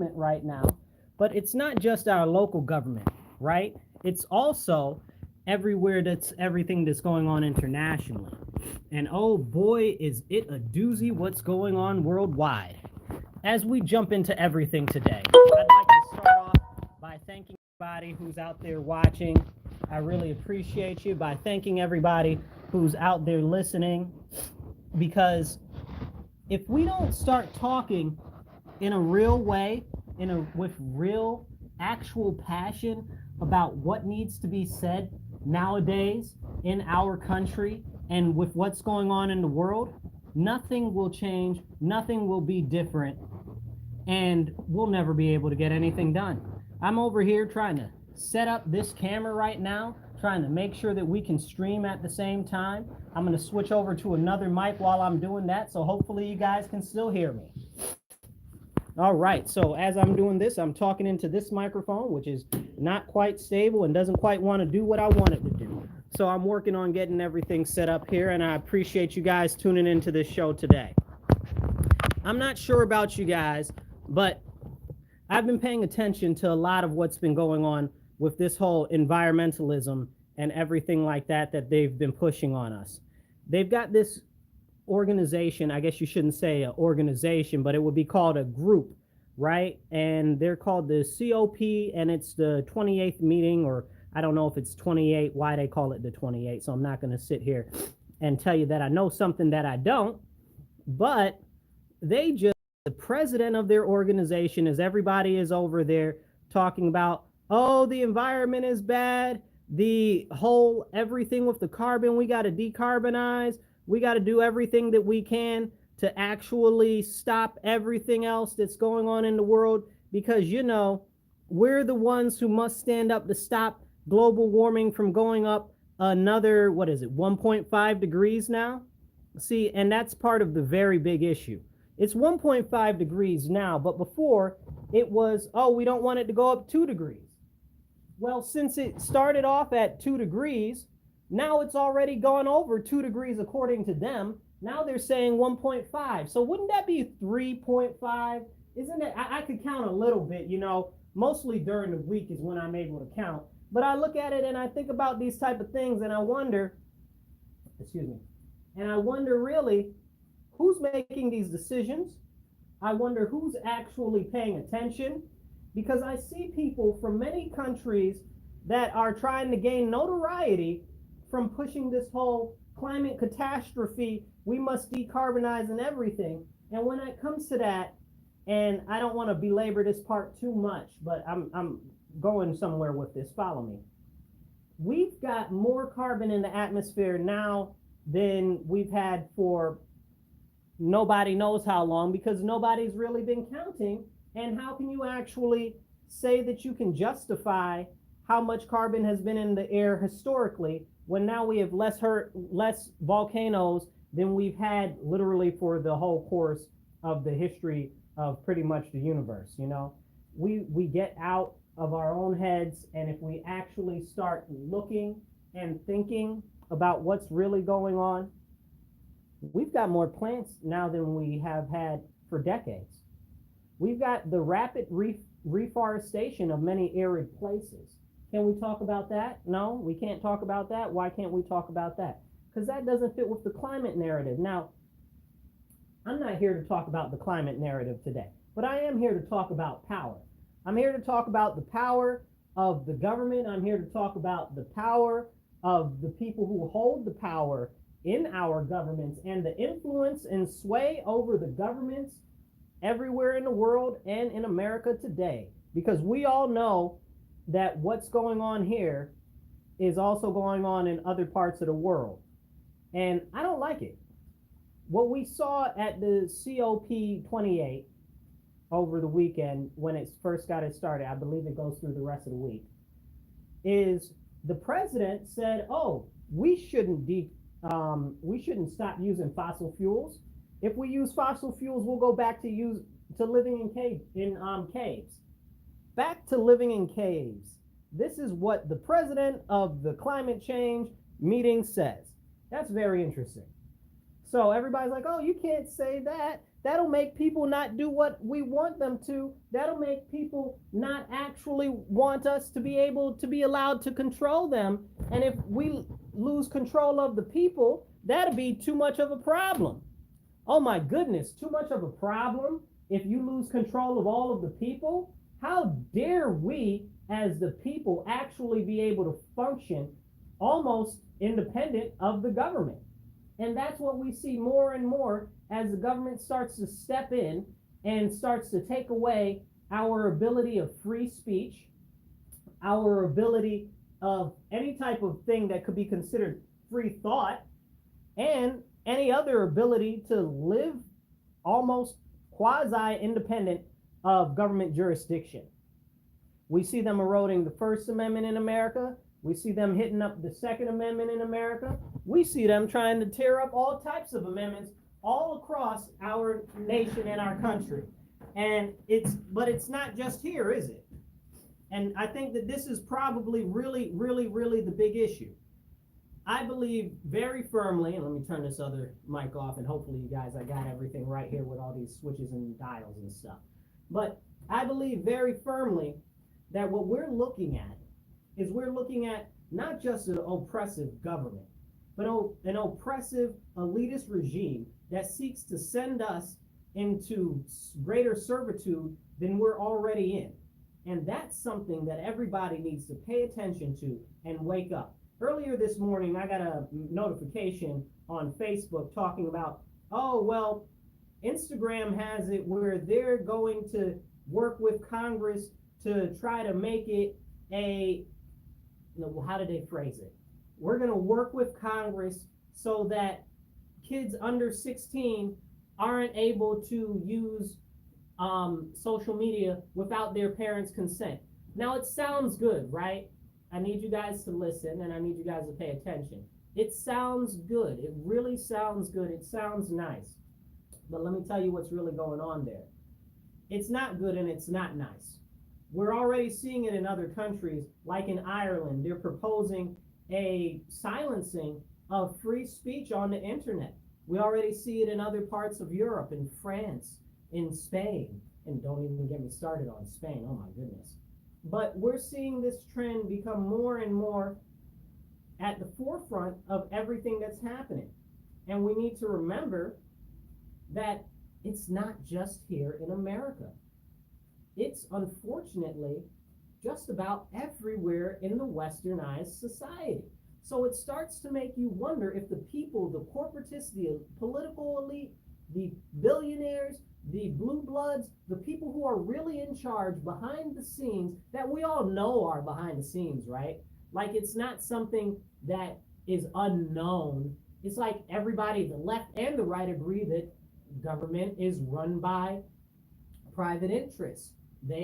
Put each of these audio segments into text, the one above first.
right now, but it's not just our local government, right? It's also everywhere that's everything that's going on internationally. And oh boy, is it a doozy what's going on worldwide. As we jump into everything today, I'd like to start off by thanking everybody who's out there watching. I really appreciate you by thanking everybody who's out there listening, because if we don't start talking in a real way, with real actual passion about what needs to be said nowadays in our country and with what's going on in the world, nothing will change, nothing will be different, and we'll never be able to get anything done. I'm over here trying to set up this camera right now, trying to make sure that we can stream at the same time. I'm going to switch over to another mic while I'm doing that, so hopefully you guys can still hear me. All right, so as I'm doing this, I'm talking into this microphone, which is not quite stable and doesn't quite want to do what I want it to do. So I'm working on getting everything set up here, and I appreciate you guys tuning into this show today. I'm not sure about you guys, but I've been paying attention to a lot of what's been going on with this whole environmentalism and everything like that they've been pushing on us. They've got this organization, I guess you shouldn't say an organization, but it would be called a group, right? And they're called the COP, and it's the 28th meeting, or I don't know if it's 28, why they call it the 28, so I'm not going to sit here and tell you that I know something that I don't, but the president of their organization, as everybody is over there talking about, oh, the environment is bad, the whole everything with the carbon, we got to decarbonize, we got to do everything that we can to actually stop everything else that's going on in the world, because, you know, we're the ones who must stand up to stop global warming from going up another, 1.5 degrees now? See, and that's part of the very big issue. It's 1.5 degrees now, but before it was, oh, we don't want it to go up 2 degrees. Well, since it started off at 2 degrees, now it's already gone over 2 degrees according to them. Now they're saying 1.5. So wouldn't that be 3.5? Isn't it? I could count a little bit, you know, mostly during the week is when I'm able to count. But I look at it and I think about these type of things, and I wonder, really, who's making these decisions? I wonder who's actually paying attention, because I see people from many countries that are trying to gain notoriety from pushing this whole climate catastrophe, we must decarbonize and everything. And when it comes to that, and I don't want to belabor this part too much, but I'm going somewhere with this, follow me. We've got more carbon in the atmosphere now than we've had for nobody knows how long, because nobody's really been counting. And how can you actually say that you can justify how much carbon has been in the air historically, when now we have less volcanoes than we've had literally for the whole course of the history of pretty much the universe? You know, we get out of our own heads, and if we actually start looking and thinking about what's really going on, we've got more plants now than we have had for decades. We've got the rapid reforestation of many arid places. Can we talk about that? No, we can't talk about that. Why can't we talk about that? Because that doesn't fit with the climate narrative. Now, I'm not here to talk about the climate narrative today, but I am here to talk about power. I'm here to talk about the power of the government. I'm here to talk about the power of the people who hold the power in our governments, and the influence and sway over the governments everywhere in the world and in America today. Because we all know that what's going on here is also going on in other parts of the world. And I don't like it. What we saw at the COP28 over the weekend, when it first got it started, I believe it goes through the rest of the week, is the president said, oh, we shouldn't stop using fossil fuels. If we use fossil fuels, we'll go back to living in caves. Back to living in caves. This is what the president of the climate change meeting says. That's very interesting. So everybody's like, oh, you can't say that. That'll make people not do what we want them to. That'll make people not actually want us to be able to be allowed to control them. And if we lose control of the people, that'll be too much of a problem. Oh my goodness, too much of a problem if you lose control of all of the people? How dare we as the people actually be able to function almost independent of the government? And that's what we see more and more as the government starts to step in and starts to take away our ability of free speech, our ability of any type of thing that could be considered free thought, and any other ability to live almost quasi-independent of government jurisdiction. We see them eroding the First Amendment in America. We see them hitting up the Second Amendment in America. We see them trying to tear up all types of amendments all across our nation and our country. And it's not just here, is it? And I think that this is probably really the big issue. I believe very firmly, and let me turn this other mic off, and hopefully you guys, I got everything right here with all these switches and dials and stuff. But I believe very firmly that what we're looking at is we're looking at not just an oppressive government, but an oppressive elitist regime that seeks to send us into greater servitude than we're already in. And that's something that everybody needs to pay attention to and wake up. Earlier this morning, I got a notification on Facebook talking about, oh, well, Instagram has it where they're going to work with Congress to try to make it how did they phrase it? We're going to work with Congress so that kids under 16 aren't able to use social media without their parents' consent. Now, it sounds good, right? I need you guys to listen, and I need you guys to pay attention. It sounds good. It really sounds good. It sounds nice. But let me tell you what's really going on there. It's not good and it's not nice. We're already seeing it in other countries, like in Ireland. They're proposing a silencing of free speech on the internet. We already see it in other parts of Europe, in France, in Spain. And don't even get me started on Spain. Oh my goodness. But we're seeing this trend become more and more at the forefront of everything that's happening. And we need to remember that it's not just here in America. It's unfortunately just about everywhere in the westernized society. So it starts to make you wonder if the people, the corporatists, the political elite, the billionaires, the blue bloods, the people who are really in charge behind the scenes, that we all know are behind the scenes, right? Like, it's not something that is unknown. It's like everybody, the left and the right, agree that government is run by private interests.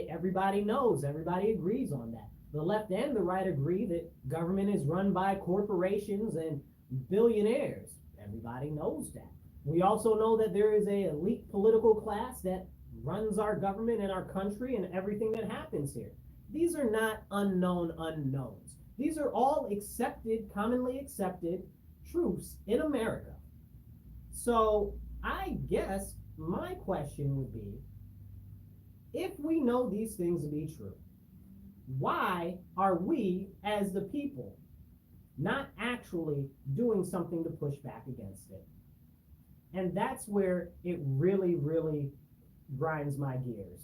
Everybody knows, everybody agrees on that. The left and the right agree that government is run by corporations and billionaires. Everybody knows that. We also know that there is an elite political class that runs our government and our country and everything that happens here. These are not unknown unknowns. These are all accepted, commonly accepted truths in America. So I guess my question would be, if we know these things to be true, why are we, as the people, not actually doing something to push back against it? And that's where it really grinds my gears.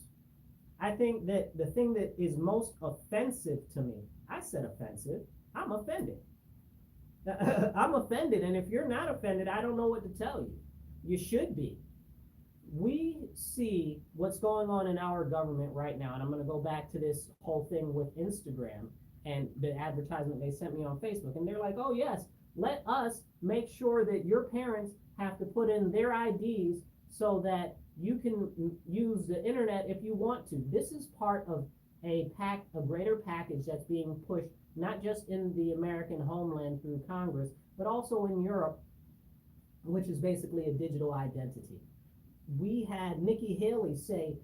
I think that the thing that is most offensive to me, I said offensive, I'm offended. I'm offended, and if you're not offended, I don't know what to tell you. You should be. We see what's going on in our government right now, and I'm going to go back to this whole thing with Instagram and the advertisement they sent me on Facebook, and they're like, oh yes, let us make sure that your parents have to put in their IDs so that you can use the internet if you want to. This is part of a greater package that's being pushed, not just in the American homeland through Congress, but also in Europe, which is basically a digital identity. We had Nikki Haley say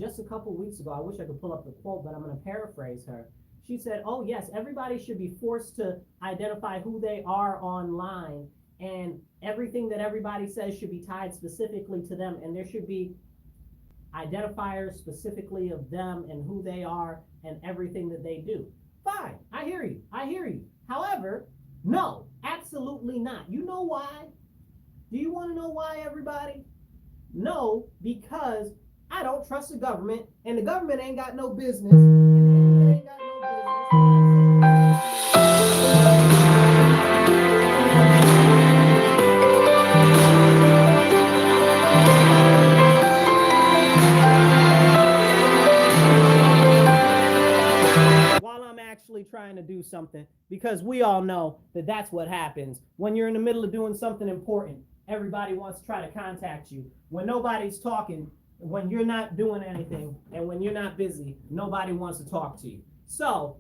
just a couple weeks ago, I wish I could pull up the quote, but I'm going to paraphrase her. She said, oh yes, everybody should be forced to identify who they are online and everything that everybody says should be tied specifically to them, and there should be identifiers specifically of them and who they are and everything that they do. Fine, I hear you. I hear you. However, no, absolutely not. You know why? Do you want to know why, everybody? No, because I don't trust the government, and the government ain't got no business. And they ain't got no while I'm actually trying to do something, because we all know that that's what happens when you're in the middle of doing something important. Everybody wants to try to contact you. When nobody's talking, when you're not doing anything, and when you're not busy, nobody wants to talk to you. So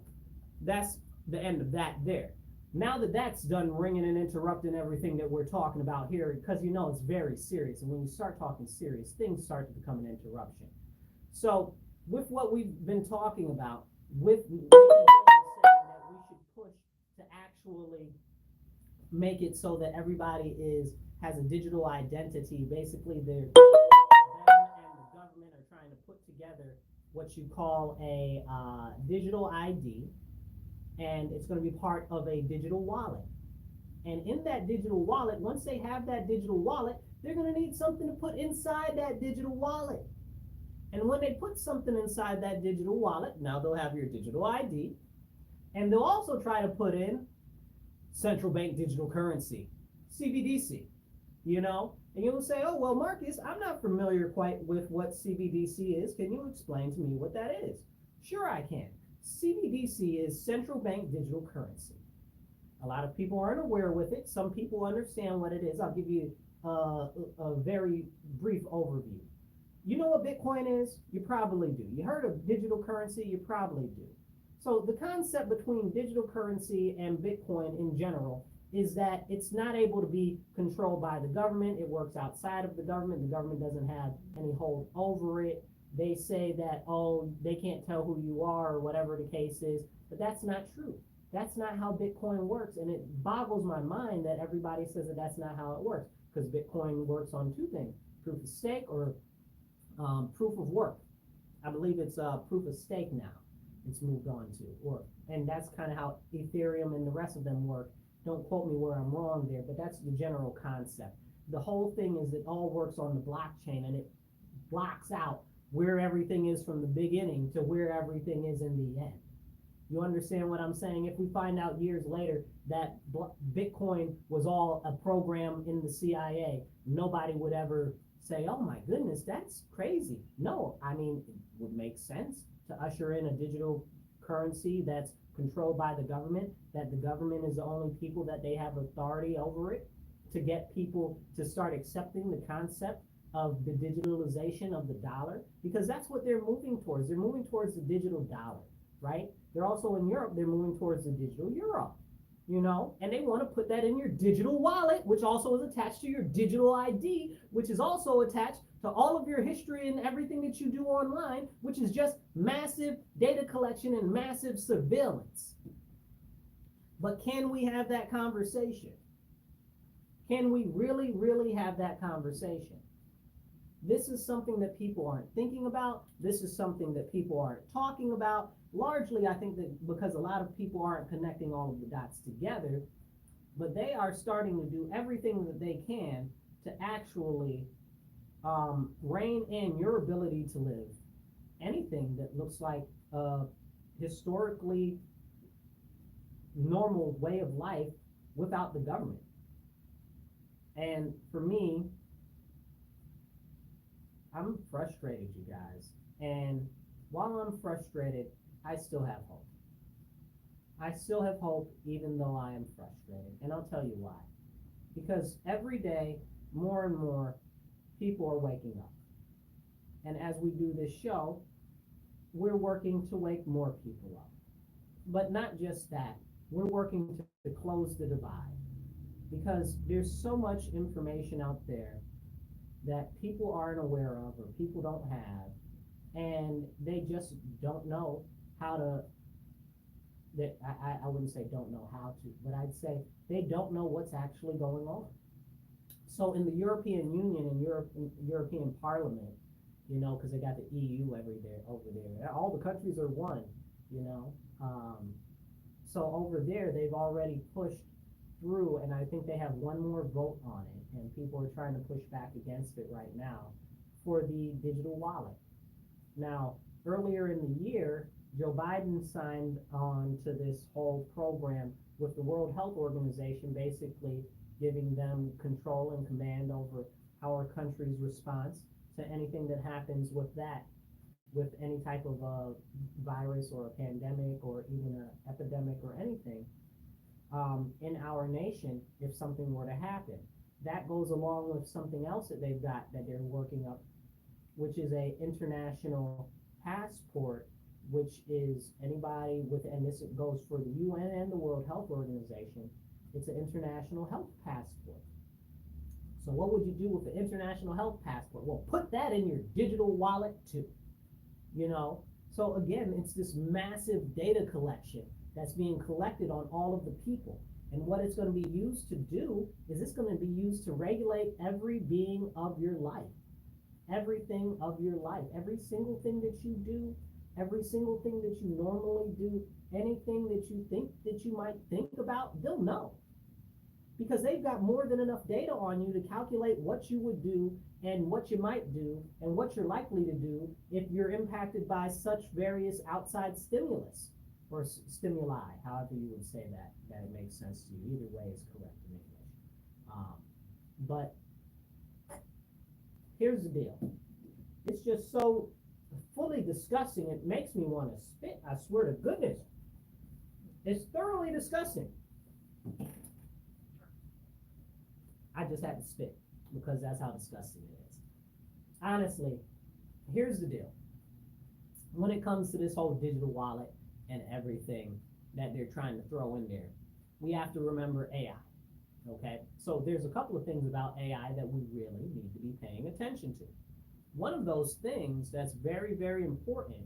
that's the end of that there. Now that that's done ringing and interrupting everything that we're talking about here, because you know it's very serious, and when you start talking serious, things start to become an interruption. So with what we've been talking about, with saying that we should push to actually make it so that everybody has a digital identity. Basically, them and the government are trying to put together what you call a digital ID, and it's going to be part of a digital wallet. And in that digital wallet, once they have that digital wallet, they're going to need something to put inside that digital wallet. And when they put something inside that digital wallet, now they'll have your digital ID, and they'll also try to put in central bank digital currency, CBDC, you know? And you'll say, oh, well, Marcus, I'm not familiar quite with what CBDC is. Can you explain to me what that is? Sure, I can. CBDC is central bank digital currency. A lot of people aren't aware with it. Some people understand what it is. I'll give you a very brief overview. You know what Bitcoin is? You probably do. You heard of digital currency? You probably do. So the concept between digital currency and Bitcoin in general is that it's not able to be controlled by the government. It works outside of the government. The government doesn't have any hold over it. They say that, oh, they can't tell who you are or whatever the case is, but that's not true. That's not how Bitcoin works, and it boggles my mind that everybody says that that's not how it works, because Bitcoin works on two things: proof of stake or proof of work. I believe it's proof of stake now. It's moved on to, and that's kind of how Ethereum and the rest of them work. Don't quote me where I'm wrong there, but that's the general concept. The whole thing is it all works on the blockchain, and it blocks out where everything is from the beginning to where everything is in the end. You understand what I'm saying? If we find out years later that Bitcoin was all a program in the CIA, nobody would ever say, oh my goodness, that's crazy. No, I mean, it would make sense to usher in a digital currency that's controlled by the government, that the government is the only people that they have authority over it, to get people to start accepting the concept of the digitalization of the dollar, because that's what they're moving towards. They're moving towards the digital dollar, right? They're also in Europe, they're moving towards the digital euro, you know, and they want to put that in your digital wallet, which also is attached to your digital ID, which is also attached to all of your history and everything that you do online, which is just massive data collection and massive surveillance. But can we have that conversation? Can we really, really have that conversation? This is something that people aren't thinking about. This is something that people aren't talking about. Largely, I think that because a lot of people aren't connecting all of the dots together, but they are starting to do everything that they can to actually rein in your ability to live anything that looks like a historically normal way of life without the government. And for me, I'm frustrated, you guys. And while I'm frustrated, I still have hope. I still have hope even though I am frustrated. And I'll tell you why. Because every day, more and more people are waking up. And as we do this show, we're working to wake more people up. But not just that, we're working to close the divide. Because there's so much information out there that people aren't aware of or people don't have, and they just don't know how to that I wouldn't say don't know how to, but I'd say they don't know what's actually going on. So in the European Union and European Parliament, you know, because they got the EU over there. All the countries are one, you know. So over there, they've already pushed through, and I think they have one more vote on it, and people are trying to push back against it right now for the digital wallet. Now, earlier in the year, Joe Biden signed on to this whole program with the World Health Organization, basically giving them control and command over our country's response to anything that happens with that, with any type of a virus or a pandemic or even an epidemic or anything in our nation if something were to happen. That goes along with something else that they've got that they're working up, which is a international passport, which is anybody with, and this goes for the UN and the World Health Organization, it's an international health passport. So what would you do with the international health passport? Well, put that in your digital wallet too, you know? So again, it's this massive data collection that's being collected on all of the people. And what it's going to be used to do is it's going to be used to regulate every being of your life. Everything of your life. Every single thing that you do, every single thing that you normally do, anything that you think that you might think about, they'll know. Because they've got more than enough data on you to calculate what you would do and what you might do and what you're likely to do if you're impacted by such various outside stimulus or stimuli, however you would say that it makes sense to you. Either way is correct in English. But here's the deal. It's just so fully disgusting, it makes me want to spit. I swear to goodness. It's thoroughly disgusting. I just had to spit because that's how disgusting it is. Honestly, here's the deal. When it comes to this whole digital wallet and everything that they're trying to throw in there, we have to remember AI, okay? So there's a couple of things about AI that we really need to be paying attention to. One of those things that's very, very important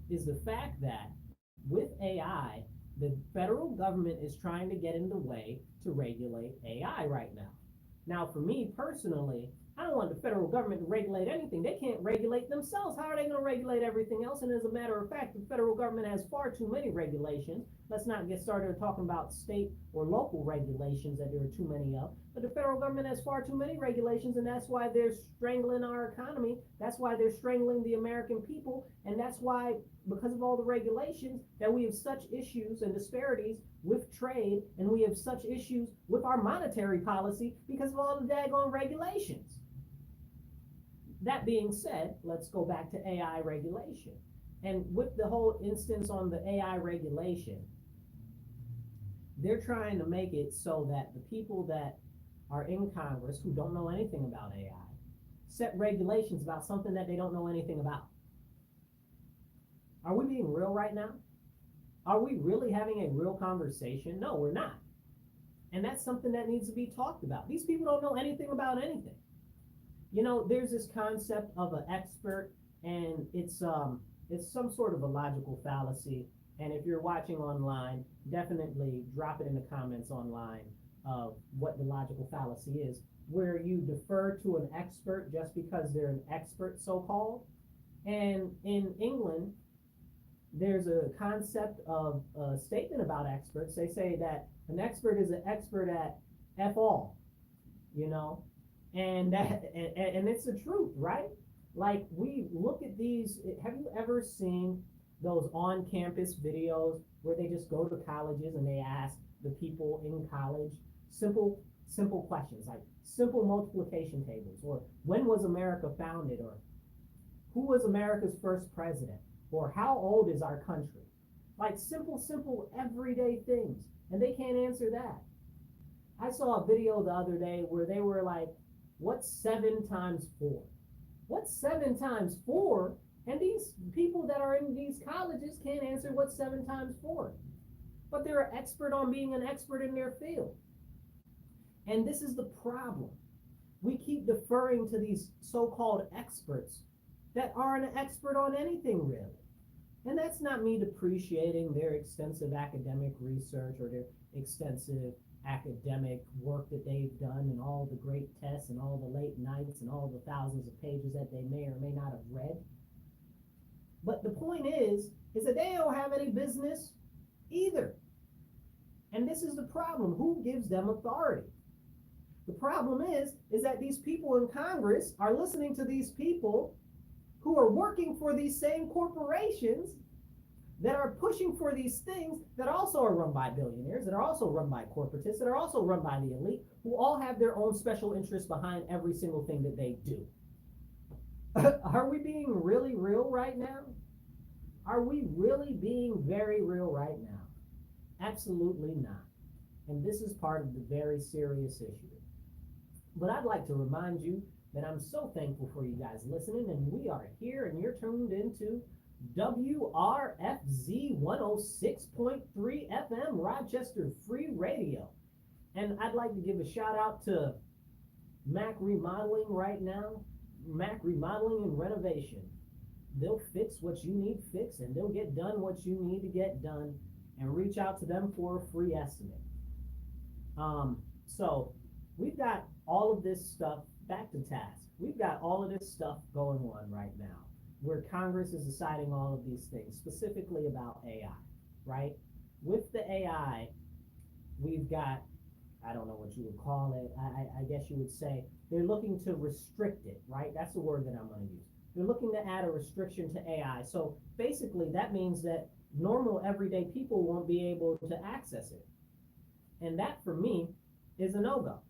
is the fact that with AI, the federal government is trying to get in the way to regulate AI right now. Now, for me personally, I don't want the federal government to regulate anything. They can't regulate themselves. How are they going to regulate everything else? And as a matter of fact, the federal government has far too many regulations. Let's not get started talking about state or local regulations that there are too many of. But the federal government has far too many regulations, and that's why they're strangling our economy. That's why they're strangling the American people. And that's why, because of all the regulations, that we have such issues and disparities with trade, and we have such issues with our monetary policy because of all the daggone regulations. That being said, let's go back to AI regulation. And with the whole instance on the AI regulation, they're trying to make it so that the people that are in Congress who don't know anything about AI set regulations about something that they don't know anything about. Are we being real right now? Are we really having a real conversation? No, we're not. And that's something that needs to be talked about. These people don't know anything about anything. You know, there's this concept of an expert, and it's some sort of a logical fallacy. And if you're watching online, definitely drop it in the comments online of what the logical fallacy is, where you defer to an expert just because they're an expert, so-called. And in England, there's a concept of a statement about experts. They say that an expert is an expert at F all, you know, and it's the truth, right? Like, we look at these. Have you ever seen those on-campus videos where they just go to colleges and they ask the people in college simple questions, like simple multiplication tables, or when was America founded, or who was America's first president, or how old is our country? Like simple everyday things, and they can't answer that. I saw a video the other day where they were like, what's 7 times 4? What's 7 times 4? And these people that are in these colleges can't answer what's 7 times 4. But they're an expert on being an expert in their field. And this is the problem. We keep deferring to these so-called experts that aren't an expert on anything, really. And that's not me depreciating their extensive academic research or their extensive academic work that they've done and all the great tests and all the late nights and all the thousands of pages that they may or may not have read. But the point is that they don't have any business either. And this is the problem. Who gives them authority? The problem is that these people in Congress are listening to these people who are working for these same corporations that are pushing for these things that also are run by billionaires, that are also run by corporatists, that are also run by the elite, who all have their own special interests behind every single thing that they do. Are we being really real right now? Are we really being very real right now? Absolutely not. And this is part of the very serious issue. But I'd like to remind you that I'm so thankful for you guys listening, and we are here, and you're tuned into WRFZ 106.3 FM Rochester Free Radio. And I'd like to give a shout out to Mac Remodeling right now. Mac Remodeling and Renovation. They'll fix what you need fixed, and they'll get done what you need to get done, and reach out to them for a free estimate. So we've got all of this stuff back to task. We've got all of this stuff going on right now where Congress is deciding all of these things, specifically about AI, right? With the AI, we've got, I don't know what you would call it. I guess you would say they're looking to restrict it, right? That's the word that I'm going to use. They're looking to add a restriction to AI. So basically that means that normal everyday people won't be able to access it. And that for me is a no-go.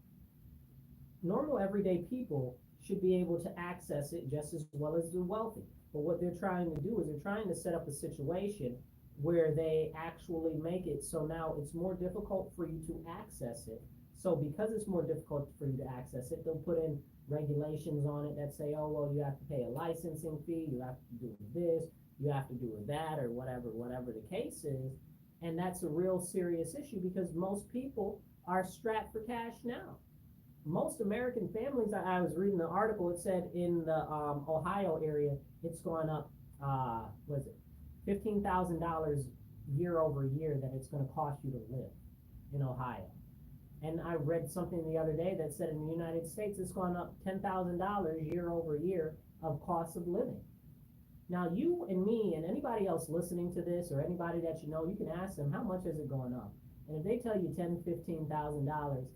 Normal everyday people should be able to access it just as well as the wealthy. But what they're trying to do is they're trying to set up a situation where they actually make it so now it's more difficult for you to access it. So because it's more difficult for you to access it, they'll put in regulations on it that say, oh, well, you have to pay a licensing fee, you have to do this, you have to do that, or whatever the case is. And that's a real serious issue because most people are strapped for cash now. Most American families, I was reading an article, it said in the Ohio area, it's gone up, was it $15,000 year over year that it's going to cost you to live in Ohio. And I read something the other day that said in the United States, it's gone up $10,000 year over year of cost of living. Now you and me and anybody else listening to this or anybody that you know, you can ask them, how much is it going up? And if they tell you $10,000, $15,000,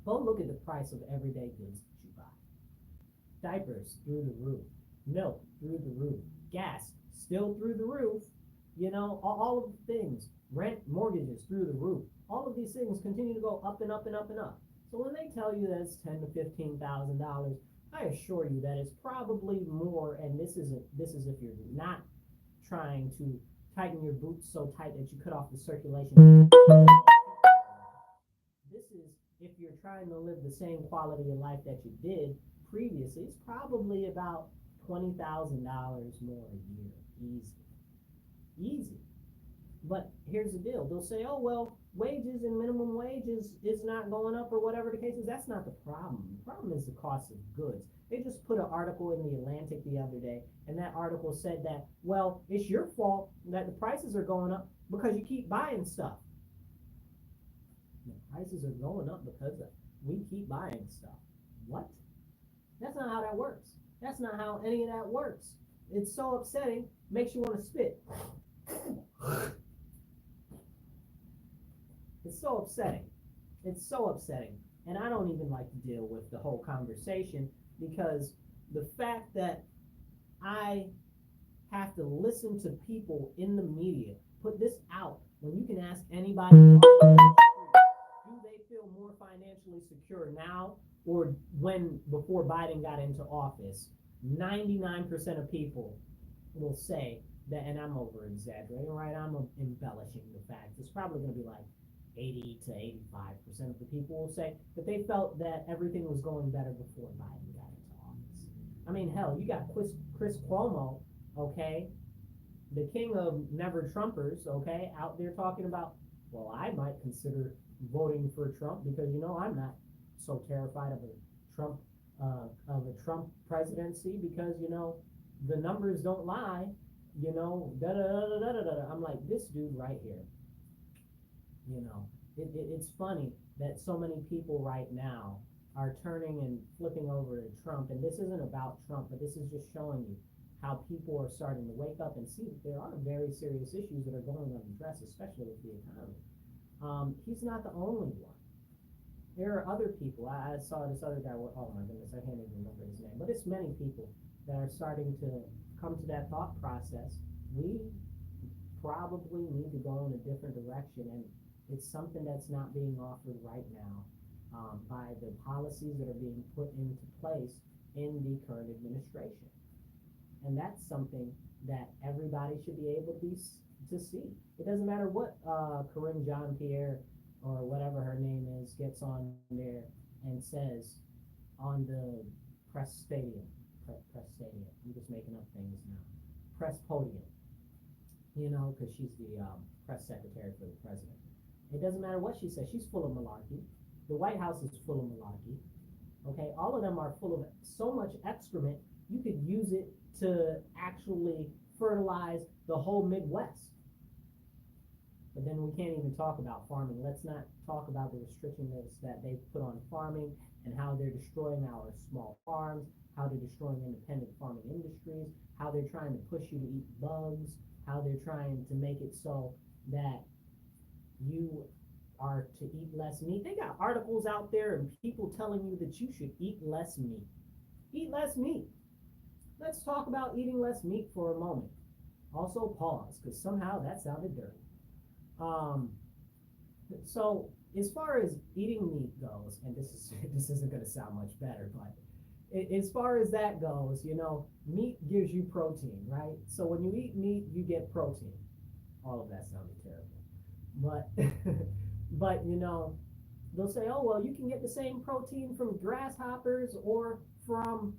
go look at the price of everyday goods that you buy. Diapers through the roof, milk through the roof, gas still through the roof, you know, all of the things, rent, mortgages through the roof. All of these things continue to go up and up and up and up. So when they tell you that it's $10,000 to $15,000, I assure you that it's probably more, and this is if you're not trying to tighten your boots so tight that you cut off the circulation. This is if you're trying to live the same quality of life that you did previously. It's probably about $20,000 more a year, easy. But here's the deal. They'll say, oh, well, wages and minimum wages is not going up or whatever the case is. That's not the problem. The problem is the cost of goods. They just put an article in the Atlantic the other day, and that article said that, well, it's your fault that the prices are going up because you keep buying stuff. The prices are going up because we keep buying stuff. What? That's not how that works. That's not how any of that works. It's so upsetting, makes you want to spit. It's so upsetting. It's so upsetting. And I don't even like to deal with the whole conversation because the fact that I have to listen to people in the media put this out when you can ask anybody, do they feel more financially secure now or before Biden got into office? 99% of people will say that, and I'm over exaggerating, right? I'm embellishing the facts. It's probably going to be like 80 to 85% of the people will say that they felt that everything was going better before Biden got into office. I mean, hell, you got Chris Cuomo, okay, the king of never Trumpers, okay, out there talking about, well, I might consider voting for Trump because, you know, I'm not so terrified of a Trump presidency because, you know, the numbers don't lie. you know, da da da da da da. I'm like, this dude right here, you know, it's funny that so many people right now are turning and flipping over to Trump. And this isn't about Trump, but this is just showing you how people are starting to wake up and see that there are very serious issues that are going unaddressed, especially with the economy. He's not the only one. There are other people. I saw this other guy. Oh my goodness, I can't even remember his name. But it's many people that are starting to come to that thought process. We probably need to go in a different direction, and it's something that's not being offered right now by the policies that are being put into place in the current administration. And that's something that everybody should be able to see. It doesn't matter what Corinne Jean Pierre or whatever her name is gets on there and says on the press stadium, press stadium. I'm just making up things now. Press podium, you know, because she's the press secretary for the president. It doesn't matter what she says. She's full of malarkey. The White House is full of malarkey. Okay, all of them are full of so much excrement. You could use it to actually fertilize the whole Midwest. But then we can't even talk about farming. Let's not talk about the restrictions that they've put on farming and how they're destroying our small farms, how they're destroying independent farming industries, how they're trying to push you to eat bugs, how they're trying to make it so that you are to eat less meat. They got articles out there and people telling you that you should eat less meat. Eat less meat. Let's talk about eating less meat for a moment. Also pause, because somehow that sounded dirty. So as far as eating meat goes, and this isn't going to sound much better, but as far as that goes, you know, meat gives you protein, right? So when you eat meat, you get protein. All of that sounded terrible, but but you know, they'll say, oh well, you can get the same protein from grasshoppers or from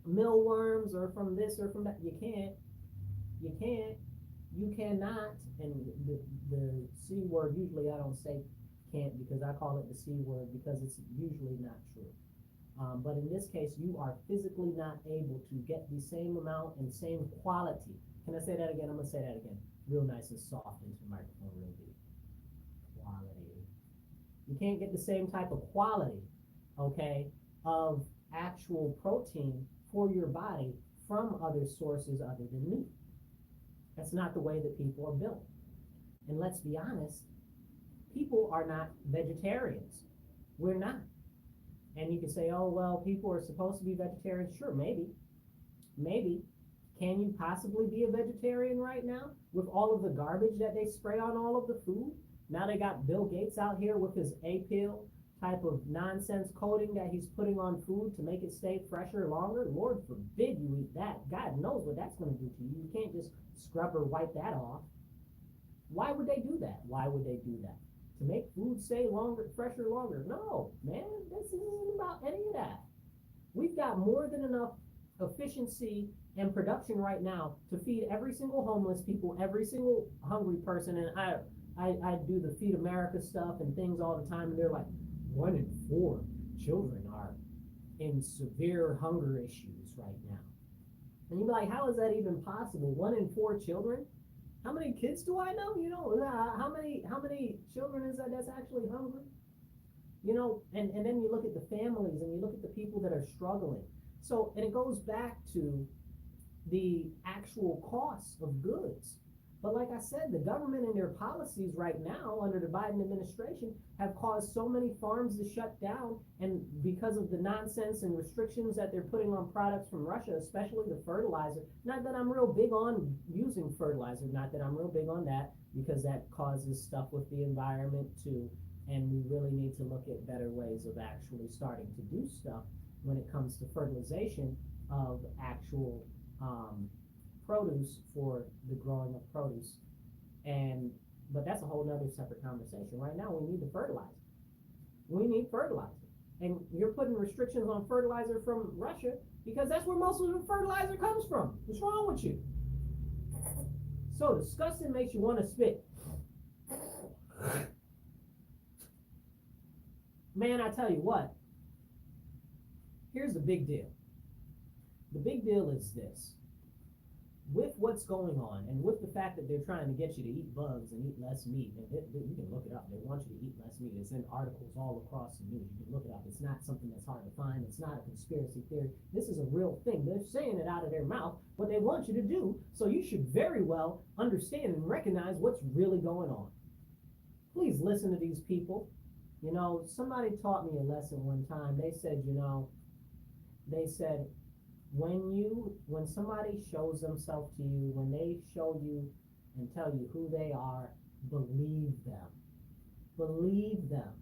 mealworms or from this or from that. You can't. You can't. You cannot. And the C word, usually I don't say can't because I call it the C word because it's usually not true. But in this case, you are physically not able to get the same amount and same quality. Can I say that again? I'm going to say that again. Real nice and soft into the microphone, real deep. Quality. You can't get the same type of quality, okay, of actual protein for your body from other sources other than meat. That's not the way that people are built. And let's be honest, people are not vegetarians. We're not. And you can say, oh, well, people are supposed to be vegetarians. Sure, maybe. Maybe. Can you possibly be a vegetarian right now with all of the garbage that they spray on all of the food? Now they got Bill Gates out here with his A-pill type of nonsense coating that he's putting on food to make it stay fresher longer. Lord forbid you eat that. God knows what that's going to do to you. You can't just scrub or wipe that off. Why would they do that? Why would they do that? To make food stay longer, fresher longer? No, man, this isn't about any of that. We've got more than enough efficiency and production right now to feed every single homeless people, every single hungry person. And I do the Feed America stuff and things all the time, and they're like, 1 in 4 children are in severe hunger issues right now. And you're like, how is that even possible? 1 in 4 children? How many kids do I know? You know, how many children is that that's actually hungry? You know, and then you look at the families and you look at the people that are struggling. So, and it goes back to the actual cost of goods. But like I said, the government and their policies right now under the Biden administration have caused so many farms to shut down, and because of the nonsense and restrictions that they're putting on products from Russia, especially the fertilizer. Not that I'm real big on using fertilizer, not that I'm real big on that, because that causes stuff with the environment too, and we really need to look at better ways of actually starting to do stuff when it comes to fertilization of actual produce for the growing of produce. But that's a whole nother separate conversation. Right now we need the fertilizer. We need fertilizer. And you're putting restrictions on fertilizer from Russia because that's where most of the fertilizer comes from. What's wrong with you? So disgusting makes you want to spit. Man, I tell you what, here's the big deal. The big deal is this. with what's going on and with the fact that they're trying to get you to eat bugs and eat less meat, and you can look it up. They want you to eat less meat. It's in articles all across the news. You can look it up. It's not something that's hard to find. It's not a conspiracy theory. This is a real thing. They're saying it out of their mouth, what they want you to do. So you should very well understand and recognize what's really going on. Please listen to these people. You know, somebody taught me a lesson one time. They said, when somebody shows themselves to you, when they show you and tell you who they are, believe them. Believe them.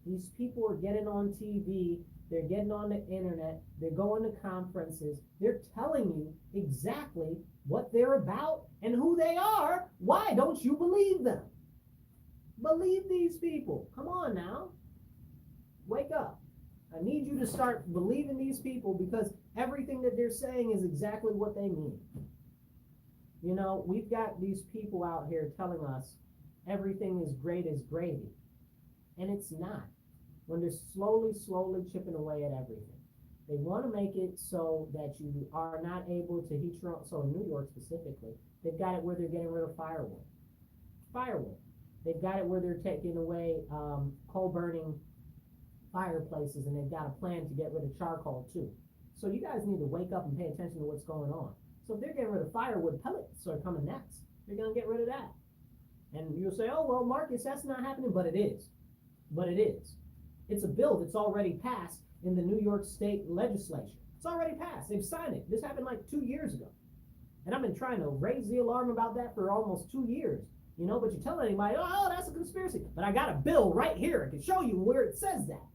These people are getting on TV, they're getting on the internet, they're going to conferences, they're telling you exactly what they're about and who they are. Why don't you believe them? Believe these people. Come on now. Wake up. I need you to start believing these people, because everything that they're saying is exactly what they mean. You know, we've got these people out here telling us everything is great as gravy. And it's not. When they're slowly chipping away at everything. They want to make it so that you are not able to heat your own. So in New York specifically, they've got it where they're getting rid of firewood. They've got it where they're taking away coal burning fireplaces, and they've got a plan to get rid of charcoal too. So you guys need to wake up and pay attention to what's going on. So if they're getting rid of firewood, pellets are coming next. They're going to get rid of that. And you'll say, oh, well, Marcus, that's not happening. But it is. It's a bill that's already passed in the New York State legislature. It's already passed. They've signed it. This happened like 2 years ago. And I've been trying to raise the alarm about that for almost 2 years. You know, but you tell anybody, oh, that's a conspiracy. But I got a bill right here. I can show you where it says that.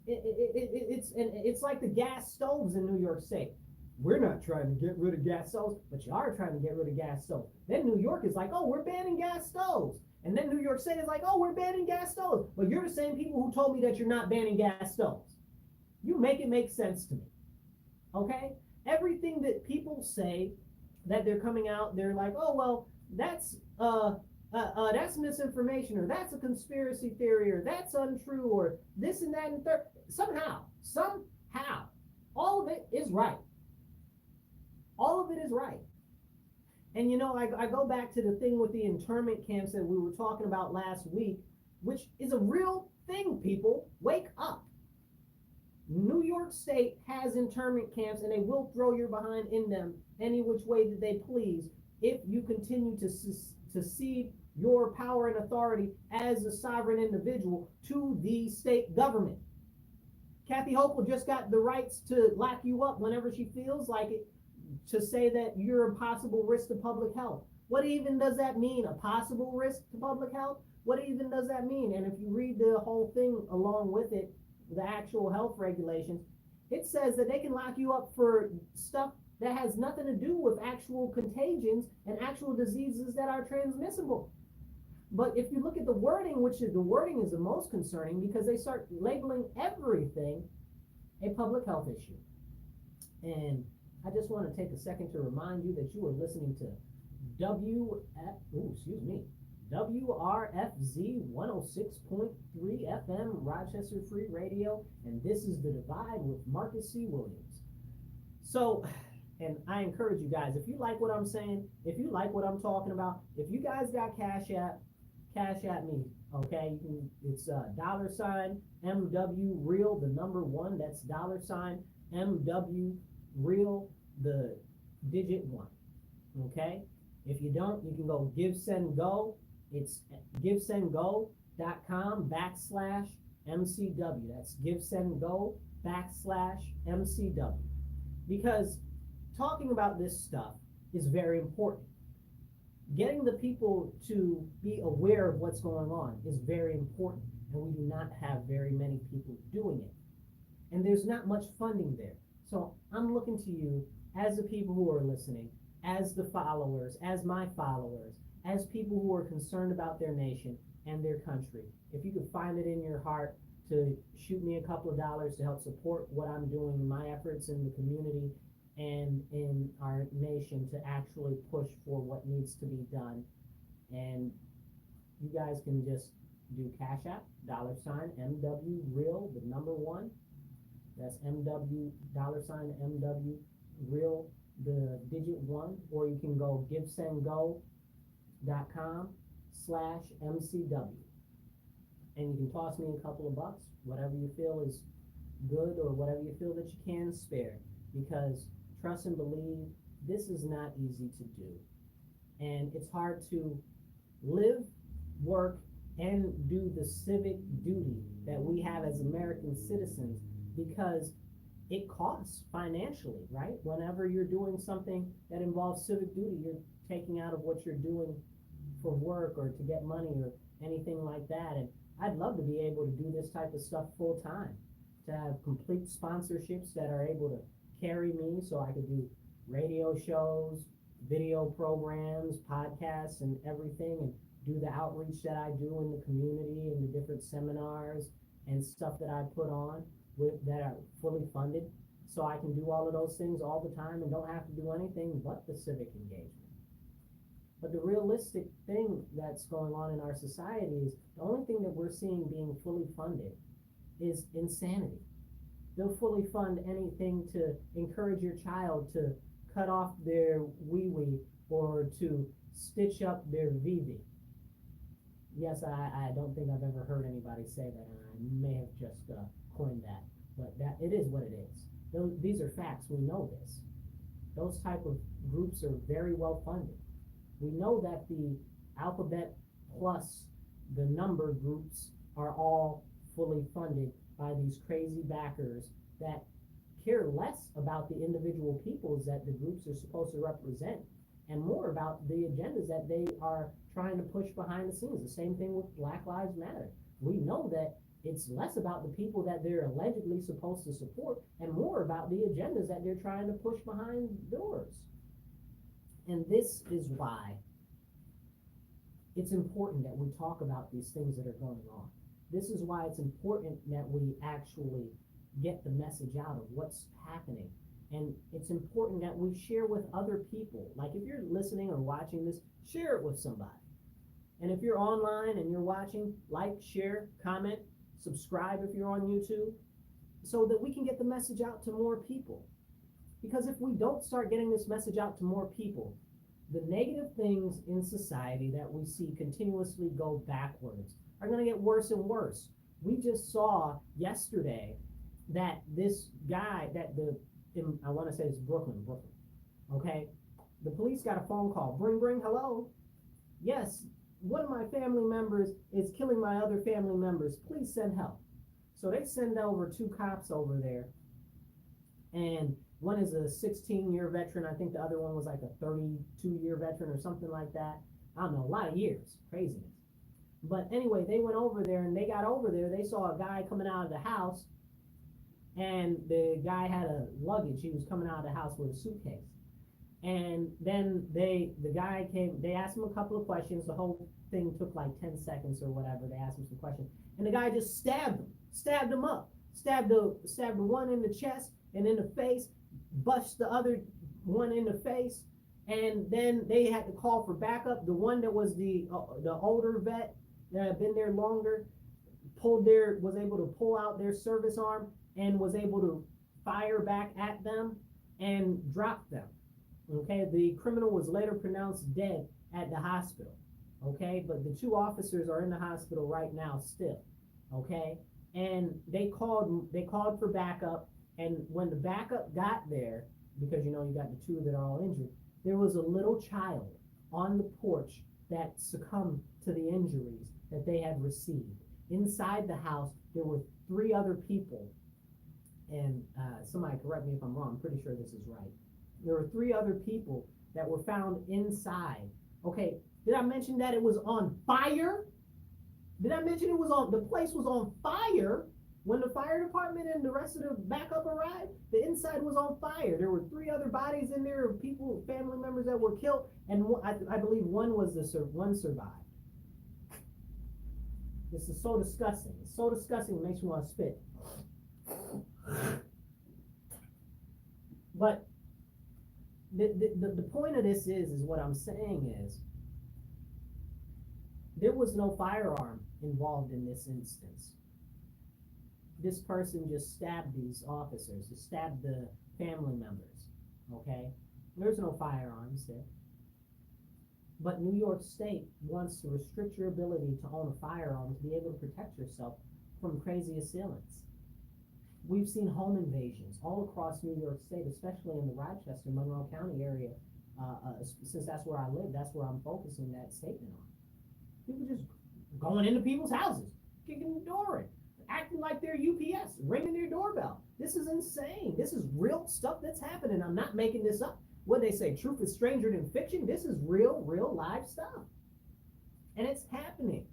It's like the gas stoves in New York State. We're not trying to get rid of gas stoves, but you are trying to get rid of gas stoves. Then New York is like, oh, we're banning gas stoves. And then New York State is like, oh, we're banning gas stoves. But you're the same people who told me that you're not banning gas stoves. You make it make sense to me. Okay? Everything that people say that they're coming out, they're like, oh, well, that's misinformation, or that's a conspiracy theory, or that's untrue, or this and that and third. Somehow, all of it is right. All of it is right. And you know, I go back to the thing with the internment camps that we were talking about last week, which is a real thing, people. Wake up. New York State has internment camps, and they will throw your behind in them any which way that they please if you continue to cede your power and authority as a sovereign individual to the state government. Kathy Hochul just got the rights to lock you up whenever she feels like it, to say that you're a possible risk to public health. What even does that mean, a possible risk to public health? What even does that mean? And if you read the whole thing along with it, the actual health regulations, it says that they can lock you up for stuff that has nothing to do with actual contagions and actual diseases that are transmissible. But if you look at the wording, the wording is the most concerning, because they start labeling everything a public health issue. And I just want to take a second to remind you that you are listening to WRFZ 106.3 FM, Rochester Free Radio, and this is The Divide with Marcus C. Williams. So, and I encourage you guys, if you like what I'm saying, if you like what I'm talking about, if you guys got Cash App me, okay? It's $MW Real, the number 1. That's $MW Real, the digit 1. Okay? If you don't, you can go Give Send Go. It's givesendgo.com/MCW. That's givesendgo.com/MCW. Because talking about this stuff is very important. Getting the people to be aware of what's going on is very important, and we do not have very many people doing it. And there's not much funding there. So I'm looking to you as the people who are listening, as the followers, as my followers, as people who are concerned about their nation and their country. If you could find it in your heart to shoot me a couple of dollars to help support what I'm doing in my efforts in the community and in our nation to actually push for what needs to be done. And you guys can just do Cash App, $MW Real, the number 1. That's MW, $MW Real, the digit 1, or you can go givesendgo.com/MCW. And you can toss me a couple of bucks, whatever you feel is good or whatever you feel that you can spare. Because trust and believe, this is not easy to do. And it's hard to live, work, and do the civic duty that we have as American citizens, because it costs financially, right? Whenever you're doing something that involves civic duty, you're taking out of what you're doing for work or to get money or anything like that. And I'd love to be able to do this type of stuff full time, to have complete sponsorships that are able to carry me so I could do radio shows, video programs, podcasts, and everything, and do the outreach that I do in the community and the different seminars and stuff that I put on that are fully funded, so I can do all of those things all the time and don't have to do anything but the civic engagement. But the realistic thing that's going on in our society is the only thing that we're seeing being fully funded is insanity. They'll fully fund anything to encourage your child to cut off their wee-wee or to stitch up their VV. Yes, I don't think I've ever heard anybody say that, and I may have just coined that, but that it is what it is. These are facts. We know this. Those type of groups are very well funded. We know that the alphabet plus the number groups are all fully funded by these crazy backers that care less about the individual peoples that the groups are supposed to represent, and more about the agendas that they are trying to push behind the scenes. The same thing with Black Lives Matter. We know that it's less about the people that they're allegedly supposed to support and more about the agendas that they're trying to push behind doors. And this is why it's important that we talk about these things that are going on. This is why it's important that we actually get the message out of what's happening. And it's important that we share with other people. Like if you're listening or watching this, share it with somebody. And if you're online and you're watching, like, share, comment, subscribe if you're on YouTube, so that we can get the message out to more people. Because if we don't start getting this message out to more people, the negative things in society that we see continuously go backwards are going to get worse and worse. We just saw yesterday that this guy, I want to say it's Brooklyn, okay? The police got a phone call. Bring, hello? Yes, one of my family members is killing my other family members. Please send help. So they send over 2 cops over there, and one is a 16-year veteran. I think the other one was like a 32-year veteran or something like that. I don't know, a lot of years, craziness. But anyway, they went over there, and they got over there. They saw a guy coming out of the house, and the guy had a luggage. He was coming out of the house with a suitcase. And then the guy came, they asked him a couple of questions. The whole thing took like 10 seconds or whatever. They asked him some questions. And the guy just stabbed him up. Stabbed the one in the chest and in the face, bust the other one in the face. And then they had to call for backup. The one that was the older vet that had been there longer was able to pull out their service arm and was able to fire back at them and drop them. Okay, the criminal was later pronounced dead at the hospital. Okay, but the 2 officers are in the hospital right now still. Okay, and they called for backup, and when the backup got there, because you got the 2 that are all injured, there was a little child on the porch that succumbed to the injuries that they had received. Inside the house, there were 3 other people, and somebody correct me if I'm wrong, I'm pretty sure this is right. There were 3 other people that were found inside. Okay, did I mention that it was on fire? Did I mention the place was on fire when the fire department and the rest of the backup arrived? The inside was on fire. There were 3 other bodies in there of people, family members that were killed, and I believe one survived. This is so disgusting. It's so disgusting, it makes me want to spit. But the point of this is what I'm saying is, there was no firearm involved in this instance. This person just stabbed these officers, just stabbed the family members, okay? There's no firearms there. But New York State wants to restrict your ability to own a firearm to be able to protect yourself from crazy assailants. We've seen home invasions all across New York State, especially in the Rochester, Monroe County area. Since that's where I live, that's where I'm focusing that statement on. People just going into people's houses, kicking the door in, acting like they're UPS, ringing their doorbell. This is insane. This is real stuff that's happening. I'm not making this up. What they say, truth is stranger than fiction. This is real live stuff. And it's happening.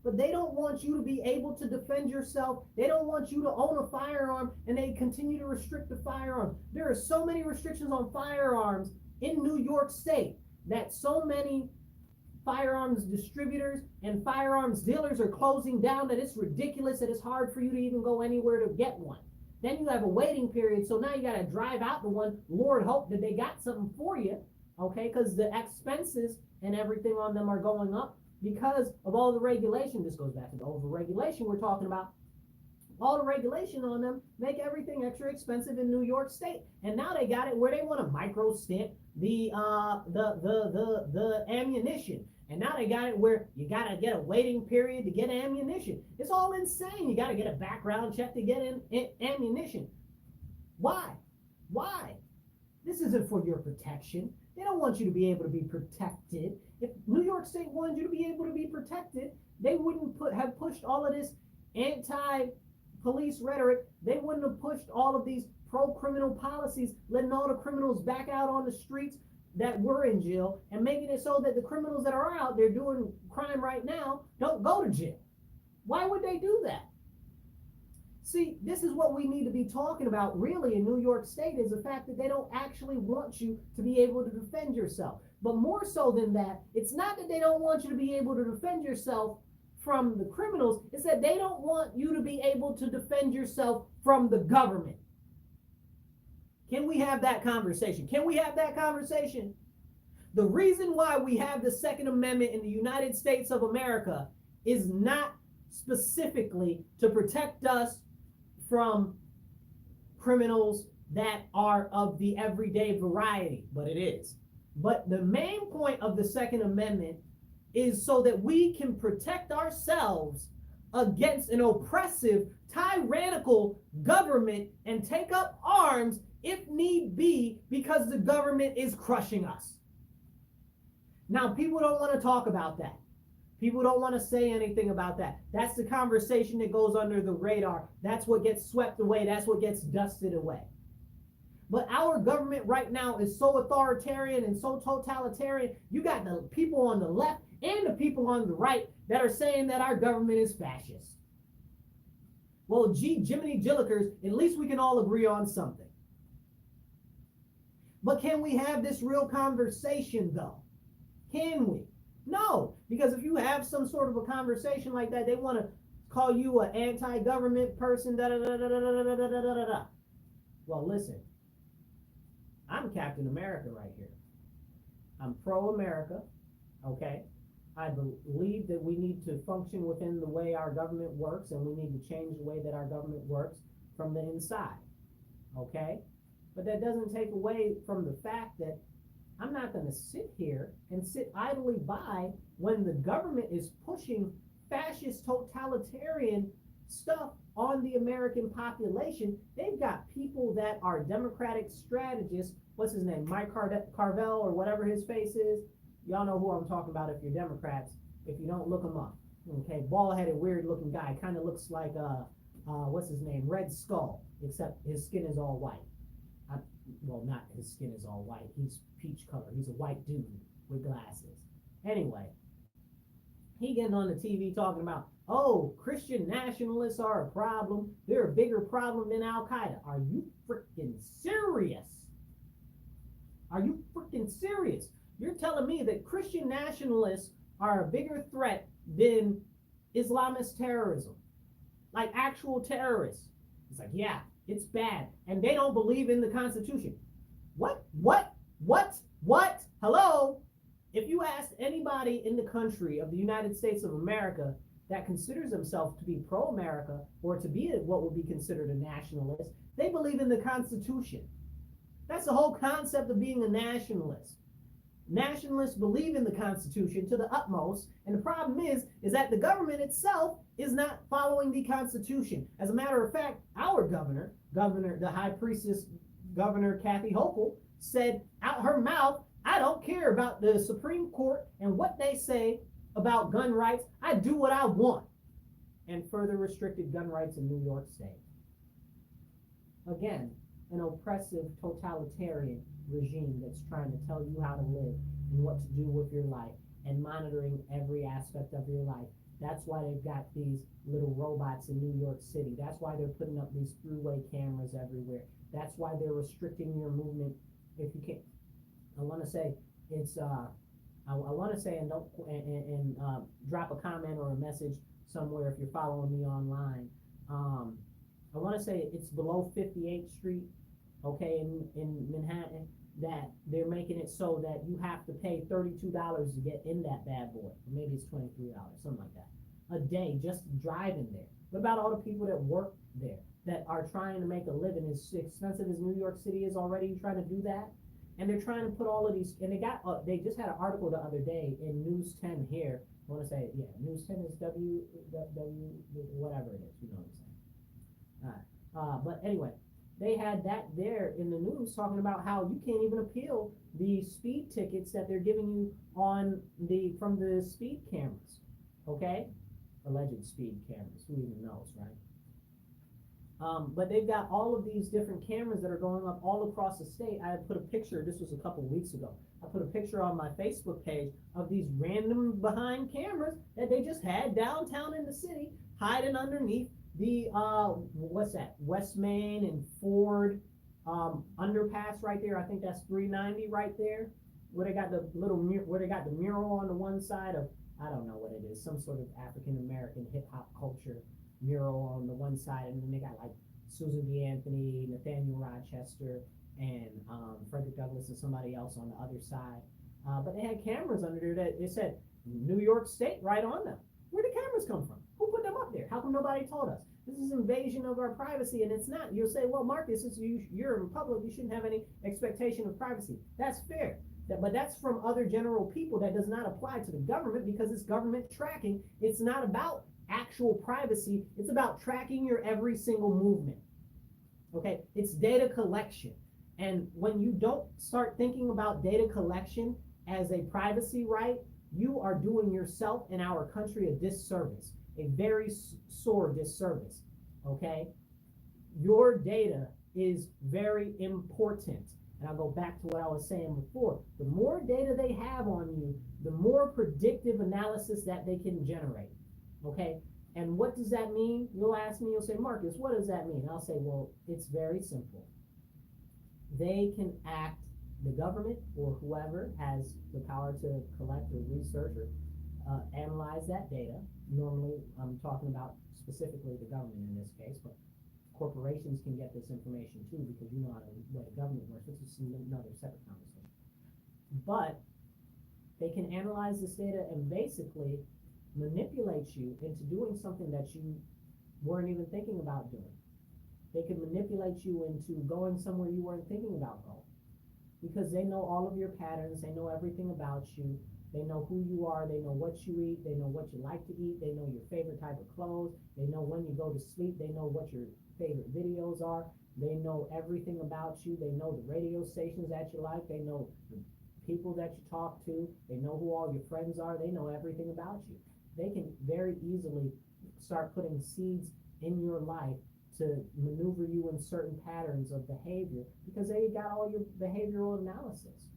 But they don't want you to be able to defend yourself. They don't want you to own a firearm, and they continue to restrict the firearms. There are so many restrictions on firearms in New York State that so many firearms distributors and firearms dealers are closing down that it's ridiculous, that it's hard for you to even go anywhere to get one. Then you have a waiting period, so now you got to drive out the one. Lord hope that they got something for you, okay? Because the expenses and everything on them are going up because of all the regulation. This goes back to the over-regulation we're talking about. All the regulation on them make everything extra expensive in New York State. And now they got it where they want to micro stamp the ammunition. And now they got it where you got to get a waiting period to get ammunition. It's all insane. You got to get a background check to get ammunition. Why? Why? This isn't for your protection. They don't want you to be able to be protected. If New York State wanted you to be able to be protected, they wouldn't have pushed all of this anti-police rhetoric. They wouldn't have pushed all of these pro-criminal policies, letting all the criminals back out on the streets that were in jail and making it so that the criminals that are out there doing crime right now don't go to jail. Why would they do that? See, this is what we need to be talking about really in New York State, is the fact that they don't actually want you to be able to defend yourself. But more so than that, it's not that they don't want you to be able to defend yourself from the criminals, it's that they don't want you to be able to defend yourself from the government. Can we have that conversation? Can we have that conversation? The reason why we have the Second Amendment in the United States of America is not specifically to protect us from criminals that are of the everyday variety, but it is. But the main point of the Second Amendment is so that we can protect ourselves against an oppressive, tyrannical government and take up arms if need be, because the government is crushing us. Now, people don't want to talk about that. People don't want to say anything about that. That's the conversation that goes under the radar. That's what gets swept away. That's what gets dusted away. But our government right now is so authoritarian and so totalitarian. You got the people on the left and the people on the right that are saying that our government is fascist. Well, gee, Jiminy Jillikers, at least we can all agree on something. But can we have this real conversation, though? Can we? No, because if you have some sort of a conversation like that, they want to call you an anti-government person, da-da-da-da-da-da-da-da-da-da. Well, listen, I'm Captain America right here. I'm pro-America, okay? I believe that we need to function within the way our government works, and we need to change the way that our government works from the inside, okay? But that doesn't take away from the fact that I'm not going to sit here and sit idly by when the government is pushing fascist, totalitarian stuff on the American population. They've got people that are Democratic strategists. What's his name? Mike Carvel or whatever his face is. Y'all know who I'm talking about if you're Democrats. If you don't, look him up. Okay, bald-headed, weird-looking guy. Kind of looks like, what's his name? Red Skull, except his skin is all white. Well, not his skin is all white. He's peach color. He's a white dude with glasses. Anyway, he getting on the TV talking about, oh, Christian nationalists are a problem. They're a bigger problem than Al-Qaeda. Are you freaking serious? Are you freaking serious? You're telling me that Christian nationalists are a bigger threat than Islamist terrorism? Like actual terrorists? It's like, yeah. It's bad. And they don't believe in the Constitution. What? Hello? If you ask anybody in the country of the United States of America that considers themselves to be pro-America or to be what would be considered a nationalist, they believe in the Constitution. That's the whole concept of being a nationalist. Nationalists believe in the Constitution to the utmost, and the problem is that the government itself is not following the Constitution. As a matter of fact, our governor, the high priestess, Governor Kathy Hochul, said out her mouth, "I don't care about the Supreme Court and what they say about gun rights. I do what I want," and further restricted gun rights in New York State. Again, an oppressive totalitarian regime that's trying to tell you how to live and what to do with your life and monitoring every aspect of your life. That's why they've got these little robots in New York City. That's why they're putting up these throughway cameras everywhere. That's why they're restricting your movement. If you can't, I want to say it's I want to say, and don't drop a comment or a message somewhere if you're following me online. I want to say it's below 58th Street, okay, in Manhattan, that they're making it so that you have to pay $32 to get in that bad boy. Or maybe it's $23, something like that, a day just driving there. What about all the people that work there that are trying to make a living? As expensive as New York City is already, trying to do that? And they're trying to put all of these, and they just had an article the other day in News 10 here. I want to say, yeah, News 10 is W, whatever it is, you know what I'm saying. All right. But anyway, they had that there in the news talking about how you can't even appeal the speed tickets that they're giving you from the speed cameras, okay? Alleged speed cameras, who even knows, right? But they've got all of these different cameras that are going up all across the state. I put a picture, this was a couple weeks ago, I put a picture on my Facebook page of these random behind cameras that they just had downtown in the city, hiding underneath the, what's that, West Main and Ford underpass right there. I think that's 390 right there, where they got the where they got the mural on the one side of, I don't know what it is, some sort of African-American hip-hop culture mural on the one side, and then they got like Susan B. Anthony, Nathaniel Rochester, and Frederick Douglass and somebody else on the other side. But they had cameras under there that it said New York State right on them. Where did the cameras come from? Who put them up there? How come nobody told us? This is invasion of our privacy, and it's not. You'll say, well, Marcus, you're in public, you shouldn't have any expectation of privacy. That's fair. But that's from other general people. That does not apply to the government, because it's government tracking. It's not about actual privacy. It's about tracking your every single movement. Okay, it's data collection. And when you don't start thinking about data collection as a privacy right, you are doing yourself and our country a disservice, a very sore disservice. Okay, your data is very important. And I'll go back to what I was saying before. The more data they have on you, the more predictive analysis that they can generate. Okay, and what does that mean? You'll ask me, you'll say, Marcus, what does that mean? I'll say, well, it's very simple. They can act, the government or whoever has the power to collect or research or analyze that data. Normally, I'm talking about specifically the government in this case, but corporations can get this information too, because you know how the government works. This is another separate conversation. But they can analyze this data and basically manipulate you into doing something that you weren't even thinking about doing. They can manipulate you into going somewhere you weren't thinking about going, because they know all of your patterns. They know everything about you. They know who you are. They know what you eat. They know what you like to eat. They know your favorite type of clothes. They know when you go to sleep. They know what your favorite videos are. They know everything about you. They know the radio stations that you like. They know the people that you talk to. They know who all your friends are. They know everything about you. They can very easily start putting seeds in your life to maneuver you in certain patterns of behavior, because they got all your behavioral analysis.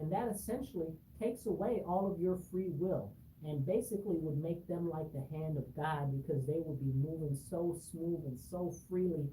And that essentially takes away all of your free will and basically would make them like the hand of God, because they would be moving so smooth and so freely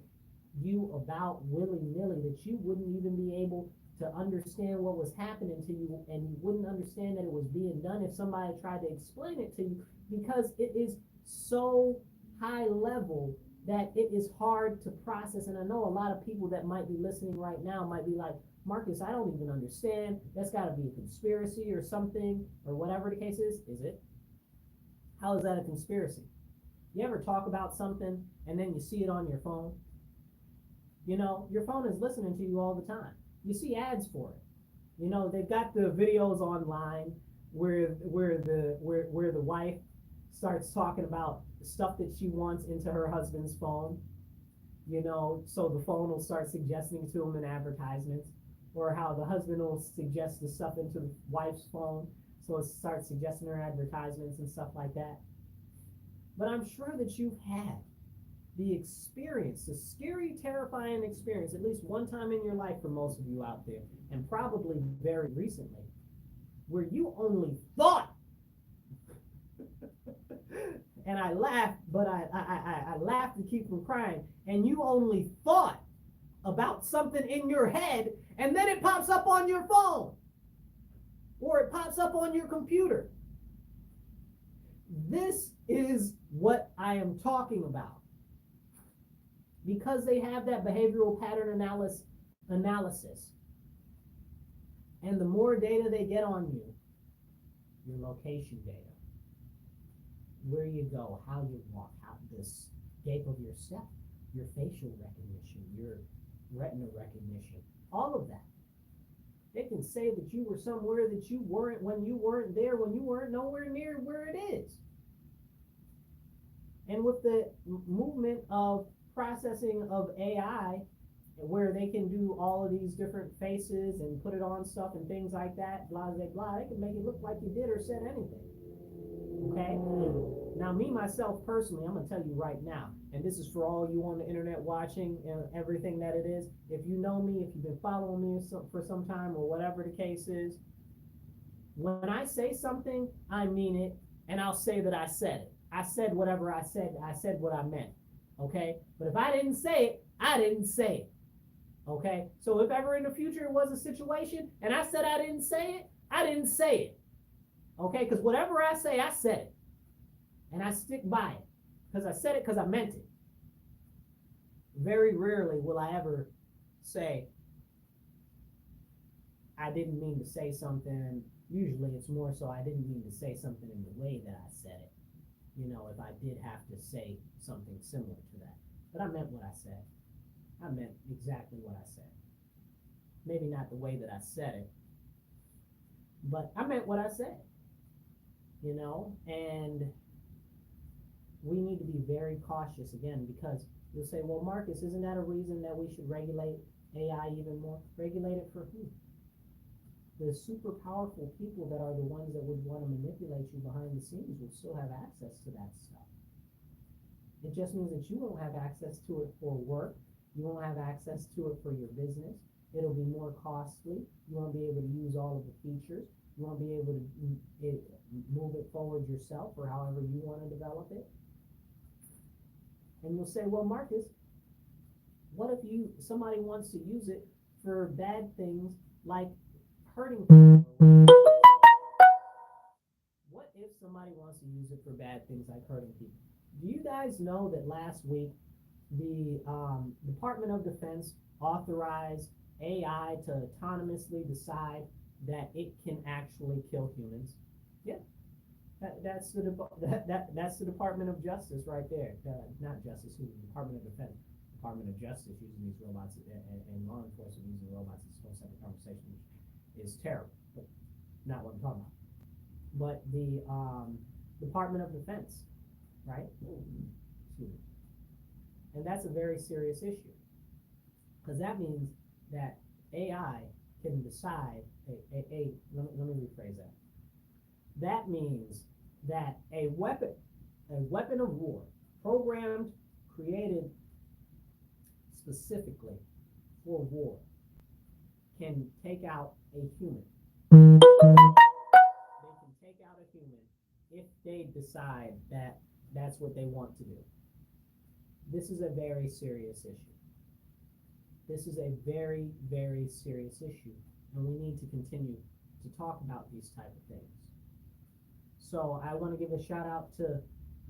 you about willy-nilly that you wouldn't even be able to understand what was happening to you, and you wouldn't understand that it was being done if somebody tried to explain it to you, because it is so high level that it is hard to process. And I know a lot of people that might be listening right now might be like, Marcus, I don't even understand. That's got to be a conspiracy or something, or whatever the case is. Is it? How is that a conspiracy? You ever talk about something and then you see it on your phone? You know, your phone is listening to you all the time. You see ads for it. You know, they've got the videos online where the wife starts talking about stuff that she wants into her husband's phone. You know, so the phone will start suggesting to him in advertisements, or how the husband will suggest the stuff into the wife's phone, so it starts suggesting her advertisements and stuff like that. But I'm sure that you've had the experience, the scary, terrifying experience, at least one time in your life for most of you out there, and probably very recently, where you only thought, and I laughed, but I laughed to keep from crying, and you only thought about something in your head, and then it pops up on your phone, or it pops up on your computer. This is what I am talking about. Because they have that behavioral pattern analysis. And the more data they get on you, your location data, where you go, how you walk, how the shape of your step, your facial recognition, your retina recognition, all of that. They can say that you were somewhere that you weren't when you weren't there, when you weren't nowhere near where it is. And with the movement of processing of AI, where they can do all of these different faces and put it on stuff and things like that, blah, blah, blah, they can make it look like you did or said anything. Okay? Now, me, myself, personally, I'm going to tell you right now, and this is for all you on the internet watching and everything that it is. If you know me, if you've been following me for some time or whatever the case is, when I say something, I mean it, and I'll say that I said it. I said whatever I said what I meant. Okay? But if I didn't say it, I didn't say it. Okay? So if ever in the future it was a situation and I said I didn't say it, I didn't say it. Okay? Because whatever I say, I said it. And I stick by it. Because I said it because I meant it. Very rarely will I ever say I didn't mean to say something. Usually it's more so I didn't mean to say something in the way that I said it. You know, if I did have to say something similar to that. But I meant what I said. I meant exactly what I said. Maybe not the way that I said it, but I meant what I said. You know, and we need to be very cautious again, because you'll say, well, Marcus, isn't that a reason that we should regulate AI even more? Regulate it for who? The super powerful people that are the ones that would want to manipulate you behind the scenes will still have access to that stuff. It just means that you won't have access to it for work. You won't have access to it for your business. It'll be more costly. You won't be able to use all of the features. You won't be able to move it forward yourself or however you want to develop it. And you'll say, well, Marcus, what if somebody wants to use it for bad things like hurting people? What if somebody wants to use it for bad things like hurting people? Do you guys know that last week the Department of Defense authorized AI to autonomously decide that it can actually kill humans? Yeah, that's the Department of Justice right there. Not Justice, the Department of Defense. Department of Justice using these robots and law enforcement using robots is a whole separate conversation, which is terrible, but not what I'm talking about. But the Department of Defense, right? And that's a very serious issue, because that means that AI can decide. Let me rephrase that. That means that a weapon of war, programmed, created specifically for war, can take out a human. They can take out a human if they decide that that's what they want to do. This is a very serious issue. This is a very, very serious issue, and we need to continue to talk about these type of things. So I want to give a shout out to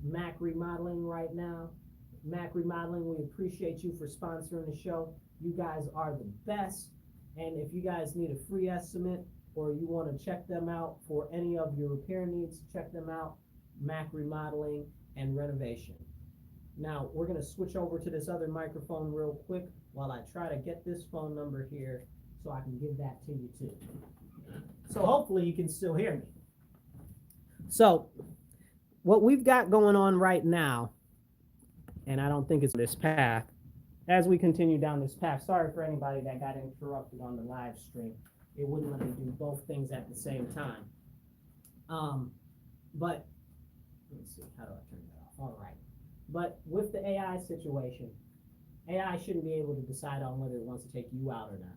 Mac Remodeling right now. Mac Remodeling, we appreciate you for sponsoring the show. You guys are the best. And if you guys need a free estimate or you want to check them out for any of your repair needs, check them out. Mac Remodeling and Renovation. Now, we're going to switch over to this other microphone real quick while I try to get this phone number here so I can give that to you too. So hopefully you can still hear me. So what we've got going on right now, and I don't think it's this path, as we continue down this path, sorry for anybody that got interrupted on the live stream. It wouldn't let me do both things at the same time. But let me see, how do I turn that off? All right. But with the AI situation, AI shouldn't be able to decide on whether it wants to take you out or not.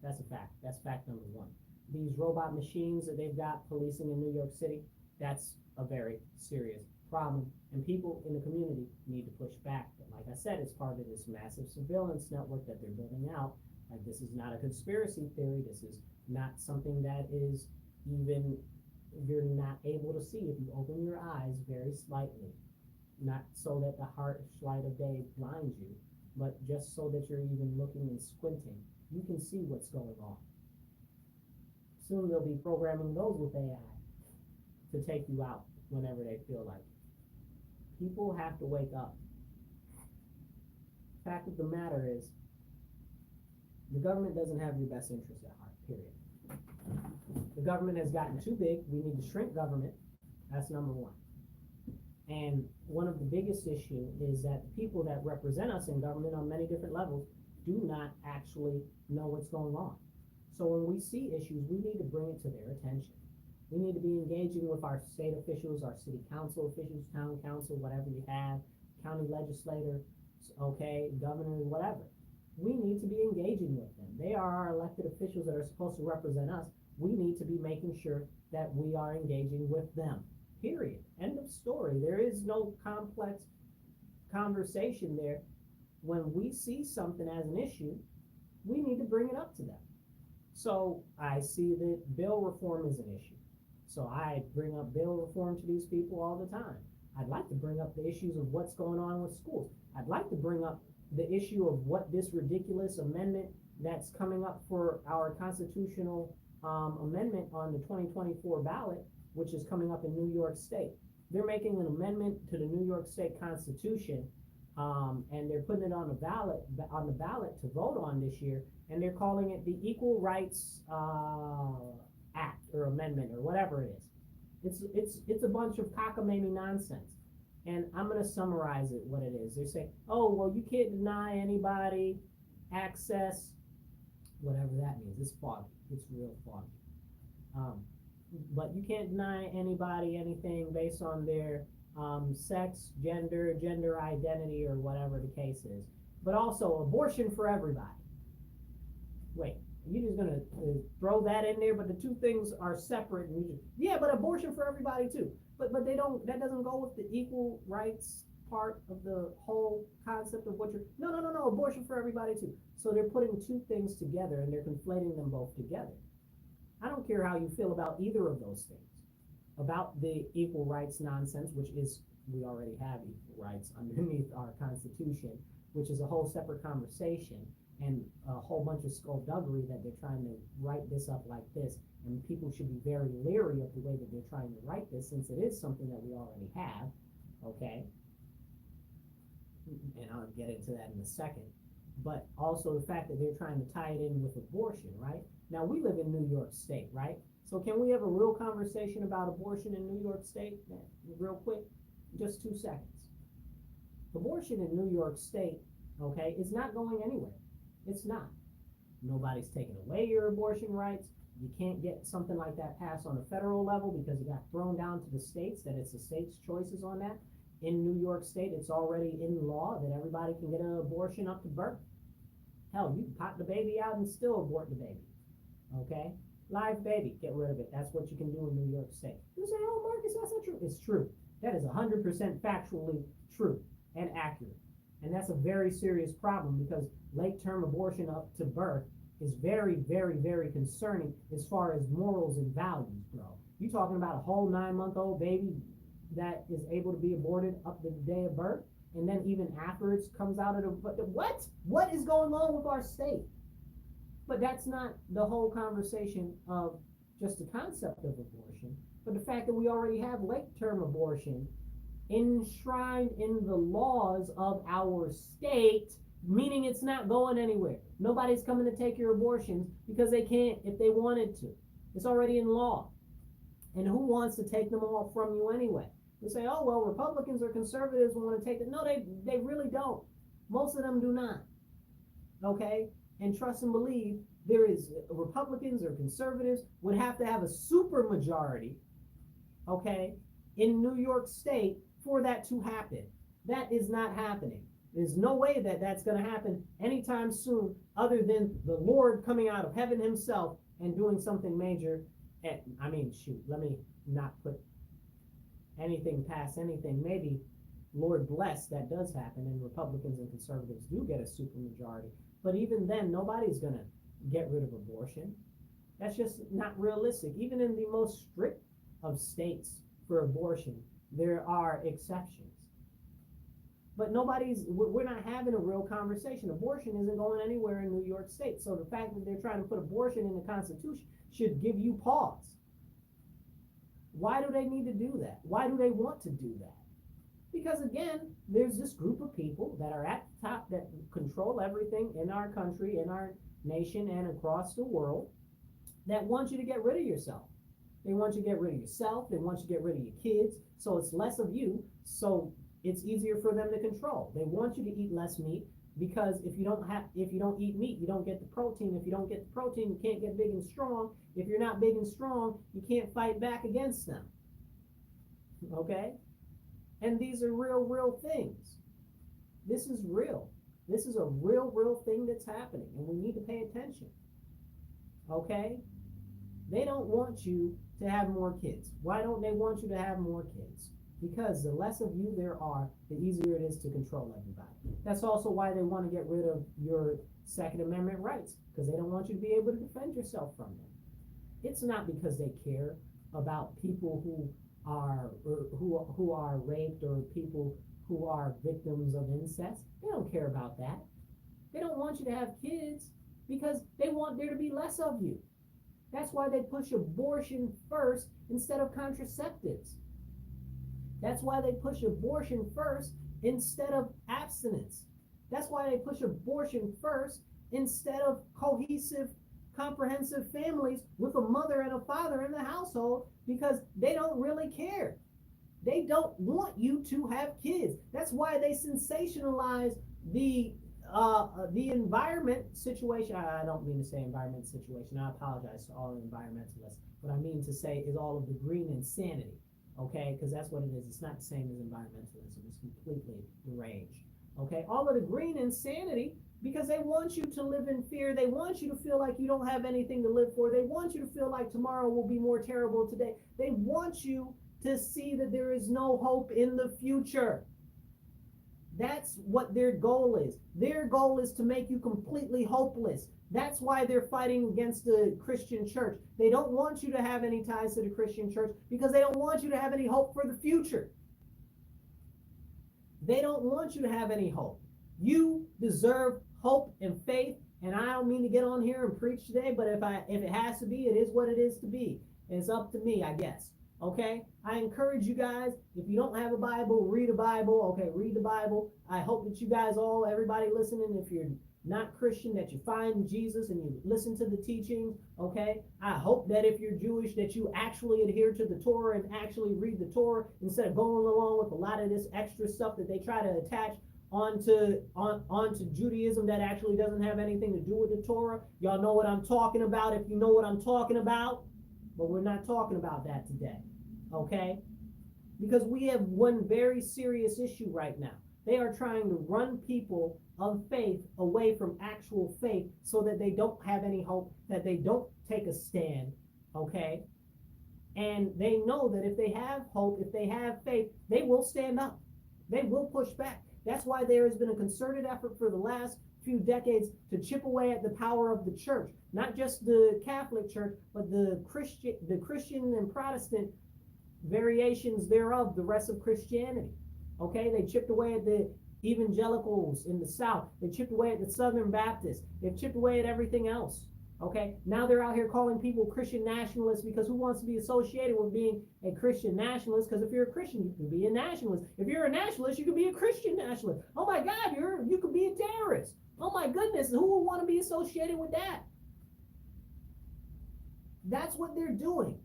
That's a fact. That's fact number one. These robot machines that they've got policing in New York City, that's a very serious problem. And people in the community need to push back. But like I said, it's part of this massive surveillance network that they're building out. Like, this is not a conspiracy theory. This is not something that is even, you're not able to see if you open your eyes very slightly. Not so that the harsh light of day blinds you, but just so that you're even looking and squinting. You can see what's going on. Soon they'll be programming those with AI to take you out whenever they feel like it. People have to wake up. Fact of the matter is, the government doesn't have your best interest at heart, period. The government has gotten too big. We need to shrink government. That's number one. And one of the biggest issues is that the people that represent us in government on many different levels do not actually know what's going on. So when we see issues, we need to bring it to their attention. We need to be engaging with our state officials, our city council officials, town council, whatever you have, county legislator, okay, governor, whatever. We need to be engaging with them. They are our elected officials that are supposed to represent us. We need to be making sure that we are engaging with them, period. End of story. There is no complex conversation there. When we see something as an issue, we need to bring it up to them. So I see that bill reform is an issue. So I bring up bill reform to these people all the time. I'd like to bring up the issues of what's going on with schools. I'd like to bring up the issue of what this ridiculous amendment that's coming up for our constitutional amendment on the 2024 ballot, which is coming up in New York State. They're making an amendment to the New York State Constitution, and they're putting it on the ballot to vote on this year, and they're calling it the Equal Rights Act or Amendment or whatever it is. It's a bunch of cockamamie nonsense. And I'm going to summarize it what it is. They say, oh, well, you can't deny anybody access, whatever that means. It's foggy. It's real foggy. But you can't deny anybody anything based on their sex, gender identity, or whatever the case is. But also abortion for everybody. Wait, you're just going to throw that in there, but the two things are separate. And yeah, but abortion for everybody too. But they don't, that doesn't go with the equal rights part of the whole concept of what you're, no, abortion for everybody too. So they're putting two things together and they're conflating them both together. I don't care how you feel about either of those things. About the equal rights nonsense, which is, we already have equal rights underneath our Constitution, which is a whole separate conversation and a whole bunch of skullduggery that they're trying to write this up like this. And people should be very leery of the way that they're trying to write this, since it is something that we already have, okay? And I'll get into that in a second. But also the fact that they're trying to tie it in with abortion, right? Now, we live in New York State, right? So can we have a real conversation about abortion in New York State? Real quick, just 2 seconds. Abortion in New York State, okay, is not going anywhere. It's not. Nobody's taking away your abortion rights. You can't get something like that passed on a federal level because it got thrown down to the states, that it's the state's choices on that. In New York State, it's already in law that everybody can get an abortion up to birth. Hell, you can pop the baby out and still abort the baby, okay? Live baby, get rid of it. That's what you can do in New York State. You say, oh, Marcus, that's not true. It's true. That is 100% factually true and accurate. And that's a very serious problem because late-term abortion up to birth is very, very, very concerning as far as morals and values, bro. You talking about a whole 9-month-old baby that is able to be aborted up to the day of birth, and then even after it comes out of the, what? What is going on with our state? But that's not the whole conversation of just the concept of abortion, but the fact that we already have late-term abortion enshrined in the laws of our state meaning it's not going anywhere. Nobody's coming to take your abortions because they can't if they wanted to. It's already in law. And who wants to take them all from you anyway? They say, oh, well, Republicans or conservatives want to take it. No, they really don't. Most of them do not. Okay? And trust and believe, there is Republicans or conservatives would have to have a super majority, okay, in New York State for that to happen. That is not happening. There's no way that that's going to happen anytime soon other than the Lord coming out of heaven himself and doing something major. And, I mean, shoot, let me not put anything past anything. Maybe, Lord bless, that does happen and Republicans and conservatives do get a supermajority. But even then, nobody's going to get rid of abortion. That's just not realistic. Even in the most strict of states for abortion, there are exceptions. But we're not having a real conversation. Abortion isn't going anywhere in New York State. So the fact that they're trying to put abortion in the Constitution should give you pause. Why do they need to do that? Why do they want to do that? Because again, there's this group of people that are at the top that control everything in our country, in our nation, and across the world that want you to get rid of yourself. They want you to get rid of yourself. They want you to get rid of your kids. So it's less of you. So it's easier for them to control. They want you to eat less meat because if you don't eat meat, you don't get the protein. If you don't get the protein, you can't get big and strong. If you're not big and strong, you can't fight back against them. Okay? And these are real things. This is real. This is a real thing that's happening, and we need to pay attention. Okay? They don't want you to have more kids. Why don't they want you to have more kids? Because the less of you there are, the easier it is to control everybody. That's also why they want to get rid of your Second Amendment rights, because they don't want you to be able to defend yourself from them. It's not because they care about people who are raped or people who are victims of incest. They don't care about that. They don't want you to have kids because they want there to be less of you. That's why they push abortion first instead of contraceptives. That's why they push abortion first instead of abstinence. That's why they push abortion first instead of cohesive, comprehensive families with a mother and a father in the household, because they don't really care. They don't want you to have kids. That's why they sensationalize the environment situation. I don't mean to say environment situation. I apologize to all environmentalists. What I mean to say is all of the green insanity. Okay, because that's what it is. It's not the same as environmentalism. It's completely deranged. Okay, all of the green insanity, because they want you to live in fear. They want you to feel like you don't have anything to live for. They want you to feel like tomorrow will be more terrible today. They want you to see that there is no hope in the future. That's what their goal is. Their goal is to make you completely hopeless. That's why they're fighting against the Christian church. They don't want you to have any ties to the Christian church because they don't want you to have any hope for the future. They don't want you to have any hope. You deserve hope and faith, and I don't mean to get on here and preach today, but if it has to be, it is what it is to be. It's up to me, I guess. Okay? I encourage you guys, if you don't have a Bible, read a Bible. Okay, read the Bible. I hope that you guys all, everybody listening, if you're not Christian, that you find Jesus and you listen to the teachings. Okay, I hope that if you're Jewish, that you actually adhere to the Torah and actually read the Torah instead of going along with a lot of this extra stuff that they try to attach onto Judaism that actually doesn't have anything to do with the Torah. Y'all know what I'm talking about if you know what I'm talking about, but we're not talking about that today. Okay, because we have one very serious issue right now. They are trying to run people of faith away from actual faith so that they don't have any hope, that they don't take a stand, okay? And they know that if they have hope, if they have faith, they will stand up. They will push back. That's why there has been a concerted effort for the last few decades to chip away at the power of the church, not just the Catholic Church, but the Christian and Protestant variations thereof, the rest of Christianity. Okay, they chipped away at the evangelicals in the South. They chipped away at the Southern Baptists. They've chipped away at everything else. Okay, now they're out here calling people Christian nationalists because who wants to be associated with being a Christian nationalist? Because if you're a Christian, you can be a nationalist. If you're a nationalist, you can be a Christian nationalist. Oh my God, you could be a terrorist. Oh my goodness, who would want to be associated with that? That's what they're doing.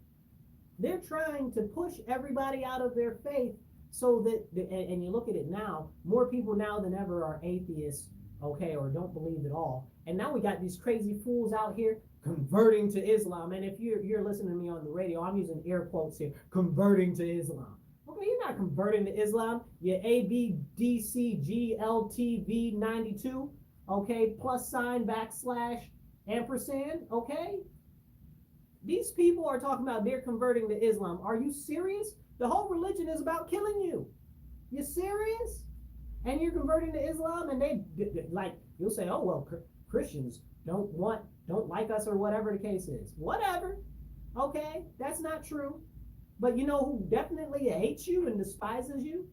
They're trying to push everybody out of their faith so that, and you look at it now, more people now than ever are atheists, okay, or don't believe at all. And now we got these crazy fools out here converting to Islam. And if you're listening to me on the radio, I'm using air quotes here, converting to Islam. Okay, you're not converting to Islam. You're ABDCGLTV92, okay, +, ampersand, okay? These people are talking about they're converting to Islam. Are you serious? The whole religion is about killing you. You serious? And you're converting to Islam, and they like, you'll say, oh well, Christians don't like us, or whatever the case is. Whatever. Okay, that's not true. But you know who definitely hates you and despises you?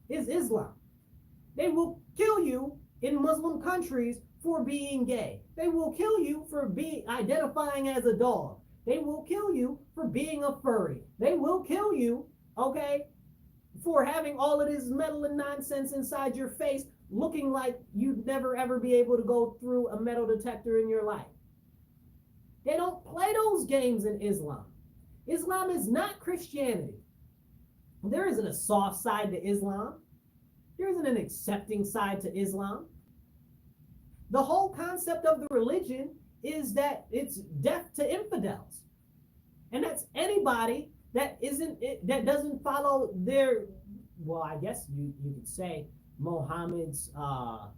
Is Islam. They will kill you in Muslim countries for being gay. They will kill you for identifying as a dog. They will kill you for being a furry. They will kill you, okay, for having all of this metal and nonsense inside your face, looking like you'd never ever be able to go through a metal detector in your life. They don't play those games in Islam. Islam is not Christianity. There isn't a soft side to Islam. There isn't an accepting side to Islam. The whole concept of the religion is that it's death to infidels. And that's anybody that doesn't follow their, well, I guess you could say Mohammed's I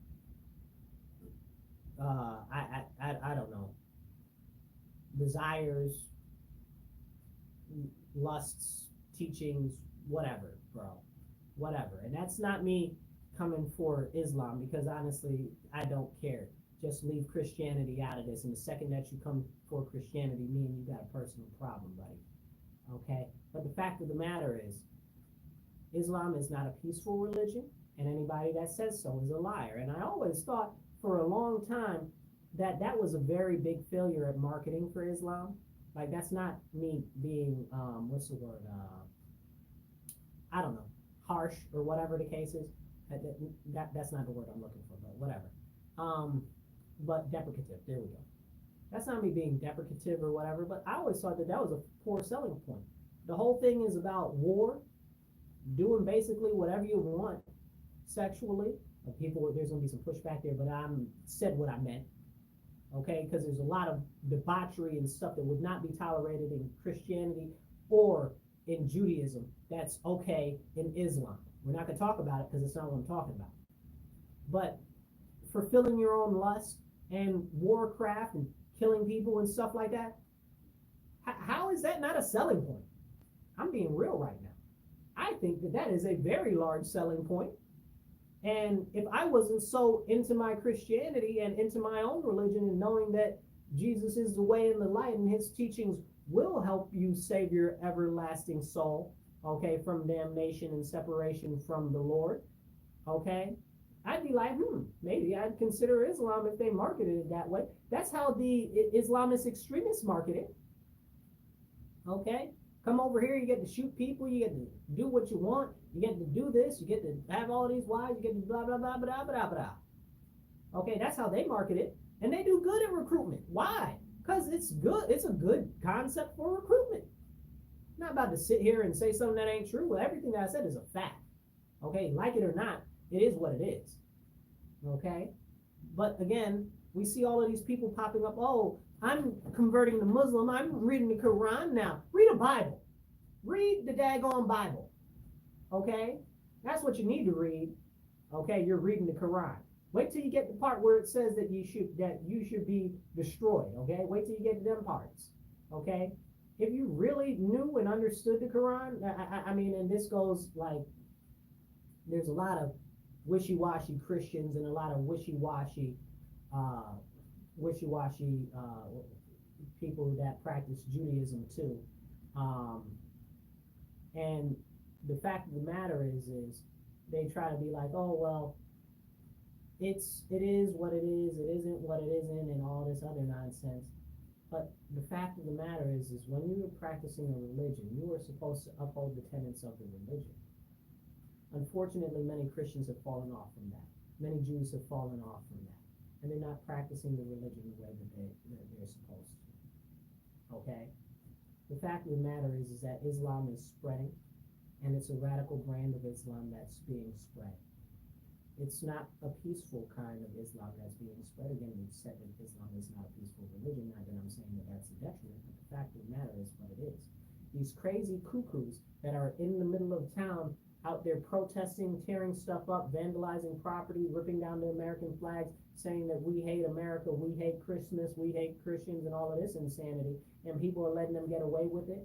don't know, desires, lusts, teachings, whatever, bro. Whatever. And that's not me coming for Islam, because honestly, I don't care. Just leave Christianity out of this. And the second that you come for Christianity, me and you got a personal problem, buddy. Okay? But the fact of the matter is, Islam is not a peaceful religion, and anybody that says so is a liar. And I always thought for a long time that that was a very big failure at marketing for Islam. Like, that's not me being, what's the word? I don't know, harsh or whatever the case is. That's not the word I'm looking for, but whatever. But deprecative, there we go. That's not me being deprecative or whatever, but I always thought that that was a poor selling point. The whole thing is about war, doing basically whatever you want sexually. People, there's going to be some pushback there, but I said what I meant, okay? Because there's a lot of debauchery and stuff that would not be tolerated in Christianity or in Judaism that's okay in Islam. We're not going to talk about it because it's not what I'm talking about. But fulfilling your own lust and warcraft and killing people and stuff like that, how is that not a selling point? I'm being real right now. I think that that is a very large selling point. And if I wasn't so into my Christianity and into my own religion and knowing that Jesus is the way and the light and his teachings will help you save your everlasting soul, okay, from damnation and separation from the Lord, okay, I'd be like, maybe I'd consider Islam if they marketed it that way. That's how the Islamist extremists market it. Okay? Come over here, you get to shoot people, you get to do what you want, you get to do this, you get to have all these wives, you get to blah, blah, blah, blah, blah, blah. Okay, that's how they market it. And they do good at recruitment. Why? Because it's good. It's a good concept for recruitment. I'm not about to sit here and say something that ain't true. Well, everything that I said is a fact. Okay, like it or not, it is what it is. Okay? But again, we see all of these people popping up. Oh, I'm converting to Muslim. I'm reading the Quran now. Read a Bible. Read the daggone Bible. Okay? That's what you need to read. Okay? You're reading the Quran. Wait till you get the part where it says that you should be destroyed. Okay? Wait till you get to them parts. Okay? If you really knew and understood the Quran, I mean, and this goes like, there's a lot of wishy-washy Christians and a lot of wishy-washy people that practice Judaism too. And the fact of the matter is they try to be like, oh, well, it is what it is, it isn't what it isn't, and all this other nonsense. But the fact of the matter is when you are practicing a religion, you are supposed to uphold the tenets of the religion. Unfortunately, many Christians have fallen off from that. Many Jews have fallen off from that. And they're not practicing the religion the way that they're supposed to. Okay? The fact of the matter is that Islam is spreading, and it's a radical brand of Islam that's being spread. It's not a peaceful kind of Islam that's being spread. Again, we've said that Islam is not a peaceful religion. Not that I'm saying that that's a detriment, but the fact of the matter is what it is. These crazy cuckoos that are in the middle of town out there protesting, tearing stuff up, vandalizing property, ripping down the American flags, saying that we hate America, we hate Christmas, we hate Christians, and all of this insanity, and people are letting them get away with it.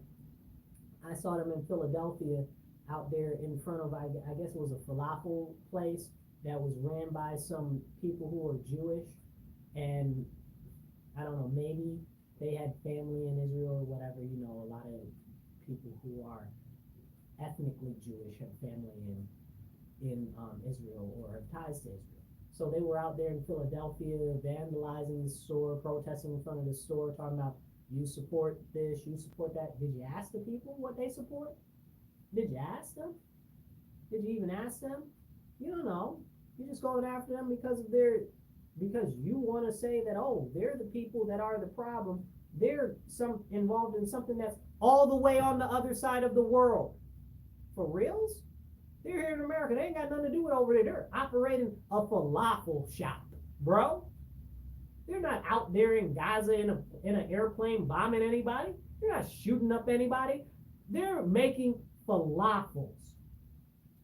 I saw them in Philadelphia out there in front of, I guess it was a falafel place that was ran by some people who were Jewish, and I don't know, maybe they had family in Israel or whatever. You know, a lot of people who are ethnically Jewish have family in Israel or have ties to Israel. So they were out there in Philadelphia vandalizing the store, protesting in front of the store, talking about, you support this, you support that. Did you ask the people what they support? Did you ask them? Did you even ask them? You don't know. You're just going after them because you want to say that, oh, they're the people that are the problem. They're involved in something that's all the way on the other side of the world. For reals? They're here in America. They ain't got nothing to do with over there. They're operating a falafel shop, bro. They're not out there in Gaza in an airplane bombing anybody. They're not shooting up anybody. They're making falafels.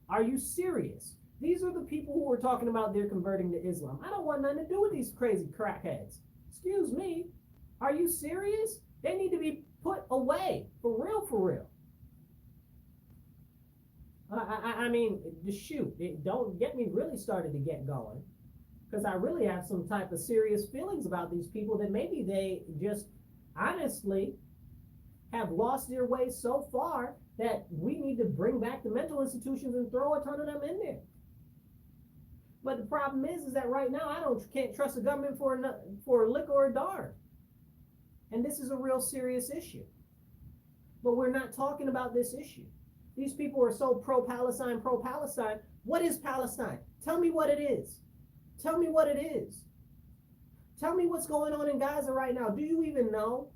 Are you serious? These are the people who are talking about they're converting to Islam. I don't want nothing to do with these crazy crackheads. Excuse me. Are you serious? They need to be put away. For real, for real. I mean, shoot, don't get me really started to get going, because I really have some type of serious feelings about these people that maybe they just honestly have lost their way so far that we need to bring back the mental institutions and throw a ton of them in there. But the problem is that right now I can't trust the government for a lick or a darn. And this is a real serious issue. But we're not talking about this issue. These people are so pro-Palestine, pro-Palestine. What is Palestine? Tell me what it is. Tell me what it is. Tell me what's going on in Gaza right now. Do you even know?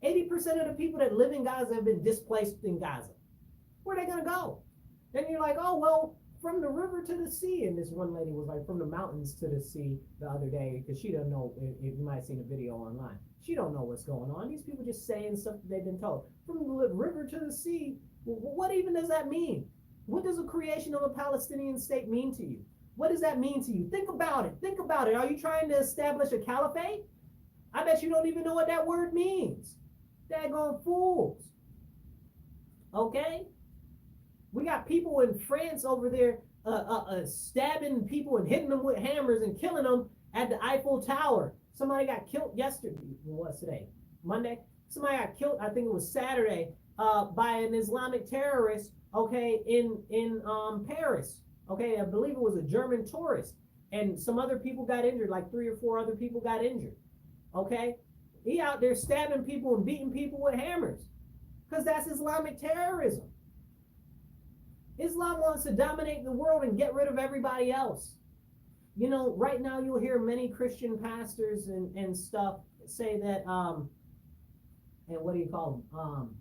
80% of the people that live in Gaza have been displaced in Gaza. Where are they going to go? Then you're like, oh, well, from the river to the sea. And this one lady was like, from the mountains to the sea the other day, because she doesn't know, if you might have seen a video online. She don't know what's going on. These people just saying stuff that they've been told. From the river to the sea. What even does that mean? What does the creation of a Palestinian state mean to you? What does that mean to you? Think about it. Think about it. Are you trying to establish a caliphate? I bet you don't even know what that word means. Daggone fools. Okay? We got people in France over there stabbing people and hitting them with hammers and killing them at the Eiffel Tower. Somebody got killed yesterday. What's today? Monday? Somebody got killed, I think it was Saturday, by an Islamic terrorist, okay, in Paris. Okay, I believe it was a German tourist. And some other people got injured, like 3 or 4 other people got injured. Okay? He out there stabbing people and beating people with hammers. Because that's Islamic terrorism. Islam wants to dominate the world and get rid of everybody else. You know, right now you'll hear many Christian pastors and stuff say that, and what do you call them?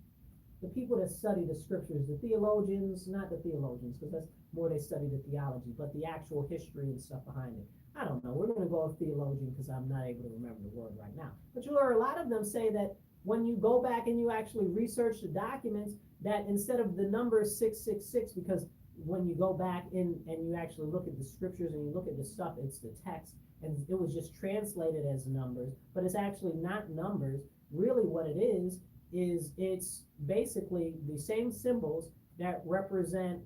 The people that study the scriptures, the theologians, not the theologians, because that's more they study the theology, but the actual history and stuff behind it. I don't know. We're going to go with theologian because I'm not able to remember the word right now. But you'll hear a lot of them say that when you go back and you actually research the documents, that instead of the number 666, because when you go back in and you actually look at the scriptures and you look at the stuff, it's the text, and it was just translated as numbers, but it's actually not numbers. Really what it is it's basically the same symbols that represent,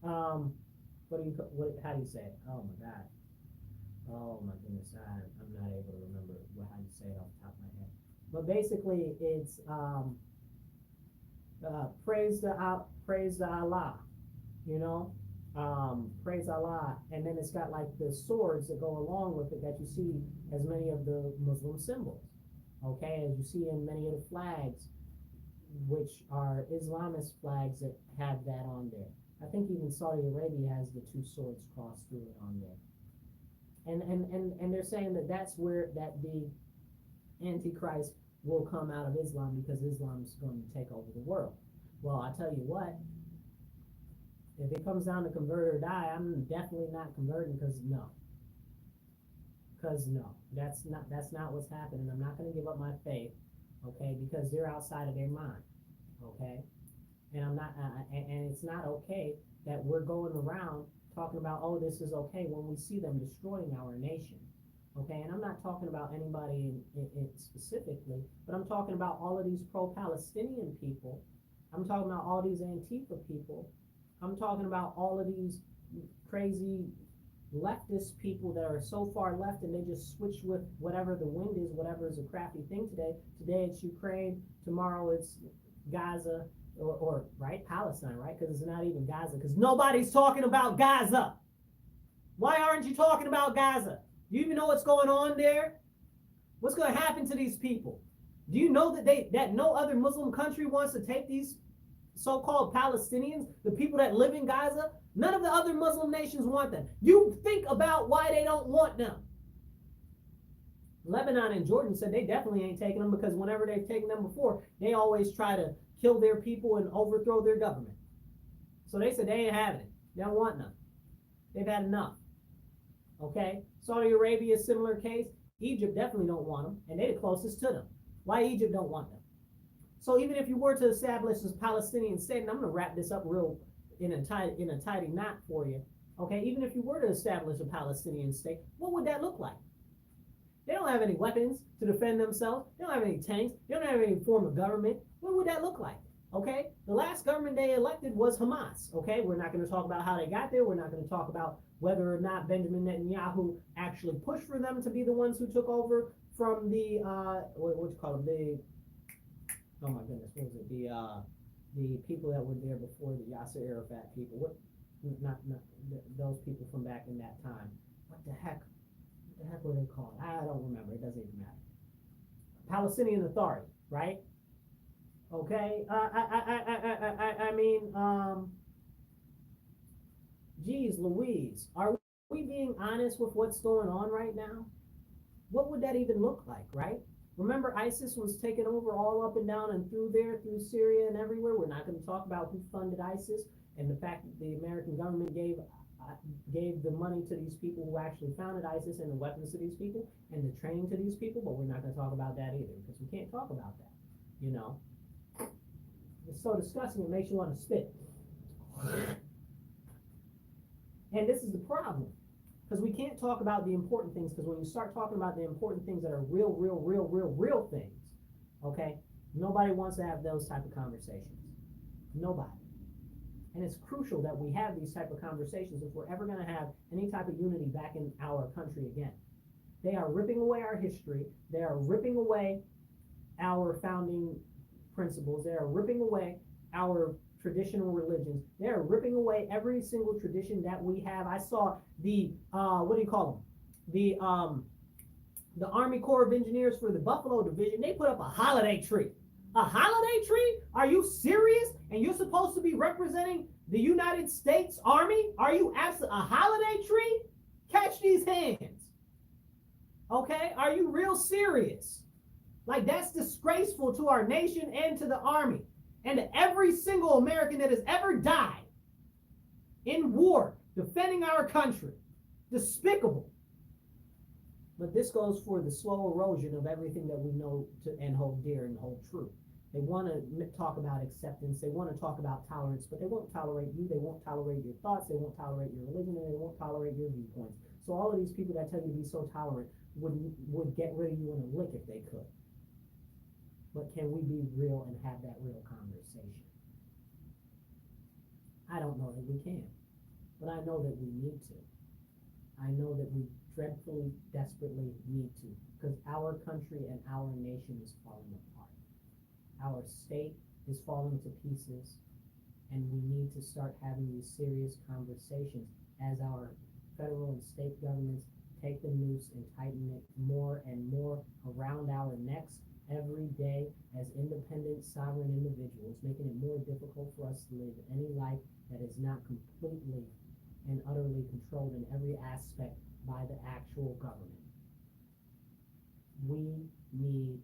how do you say it? Oh my God. Oh my goodness, I'm not able to remember how you say it off the top of my head. But basically it's praise to Allah, you know, praise Allah, and then it's got like the swords that go along with it that you see as many of the Muslim symbols. Okay, as you see in many of the flags, which are Islamist flags that have that on there. I think even Saudi Arabia has the two swords crossed through it on there. And they're saying that that's where that the Antichrist will come out of Islam because Islam is going to take over the world. Well, I tell you what, if it comes down to convert or die, I'm definitely not converting because no. Because no, that's not what's happening. I'm not going to give up my faith, okay? Because they're outside of their mind, okay? And I'm not, and it's not okay that we're going around talking about, oh, this is okay when we see them destroying our nation, okay? And I'm not talking about anybody in specifically, but I'm talking about all of these pro-Palestinian people. I'm talking about all these Antifa people. I'm talking about all of these crazy leftist people that are so far left and they just switch with whatever the wind is, whatever is a crappy thing today. Today it's Ukraine, tomorrow it's Gaza, or right, Palestine, right? Because it's not even Gaza, because nobody's talking about Gaza. Why aren't you talking about Gaza? Do you even know what's going on there? What's going to happen to these people? Do you know that no other Muslim country wants to take these so-called Palestinians, the people that live in Gaza? None of the other Muslim nations want them. You think about why they don't want them. Lebanon and Jordan said they definitely ain't taking them because whenever they've taken them before, they always try to kill their people and overthrow their government. So they said they ain't having it. They don't want none. They've had enough. Okay? Saudi Arabia, similar case. Egypt definitely don't want them, and they're the closest to them. Why Egypt don't want them? So even if you were to establish this Palestinian state, and I'm going to wrap this up real in a tidy knot for you, okay? Even if you were to establish a Palestinian state, what would that look like? They don't have any weapons to defend themselves. They don't have any tanks. They don't have any form of government. What would that look like? Okay? The last government they elected was Hamas. Okay? We're not going to talk about how they got there. We're not going to talk about whether or not Benjamin Netanyahu actually pushed for them to be the ones who took over from the what you call them? Oh my goodness, what was it? The people that were there before the Yasser Arafat people. What? Not those people from back in that time. What the heck? What the heck were they called? I don't remember. It doesn't even matter. Palestinian Authority, right? Okay. I mean, geez, Louise, are we being honest with what's going on right now? What would that even look like, right? Remember, ISIS was taken over all up and down and through there, through Syria and everywhere. We're not going to talk about who funded ISIS and the fact that the American government gave the money to these people who actually founded ISIS and the weapons to these people and the training to these people, but we're not going to talk about that either because we can't talk about that, you know. It's so disgusting, it makes you want to spit. And this is the problem. Because we can't talk about the important things, because when you start talking about the important things that are real things, okay, nobody wants to have those type of conversations. Nobody. And it's crucial that we have these type of conversations if we're ever going to have any type of unity back in our country again. They are ripping away our history. They are ripping away our founding principles. They are ripping away our traditional religions. They're ripping away every single tradition that we have. I saw the what do you call them? The Army Corps of Engineers for the Buffalo Division. They put up a holiday tree. A holiday tree? Are you serious? And you're supposed to be representing the United States Army? Are you absolutely a holiday tree? Catch these hands. Okay? Are you real serious? Like, that's disgraceful to our nation and to the Army. And to every single American that has ever died in war, defending our country. Despicable. But this goes for the slow erosion of everything that we know and hold dear and hold true. They want to talk about acceptance. They want to talk about tolerance, but they won't tolerate you. They won't tolerate your thoughts. They won't tolerate your religion, and they won't tolerate your viewpoints. So all of these people that tell you to be so tolerant would get rid of you in a lick if they could. But can we be real and have that real conversation? I don't know that we can, but I know that we need to. I know that we dreadfully, desperately need to, because our country and our nation is falling apart. Our state is falling to pieces, and we need to start having these serious conversations as our federal and state governments take the noose and tighten it more and more around our necks every day as independent, sovereign individuals, making it more difficult for us to live any life that is not completely and utterly controlled in every aspect by the actual government. We need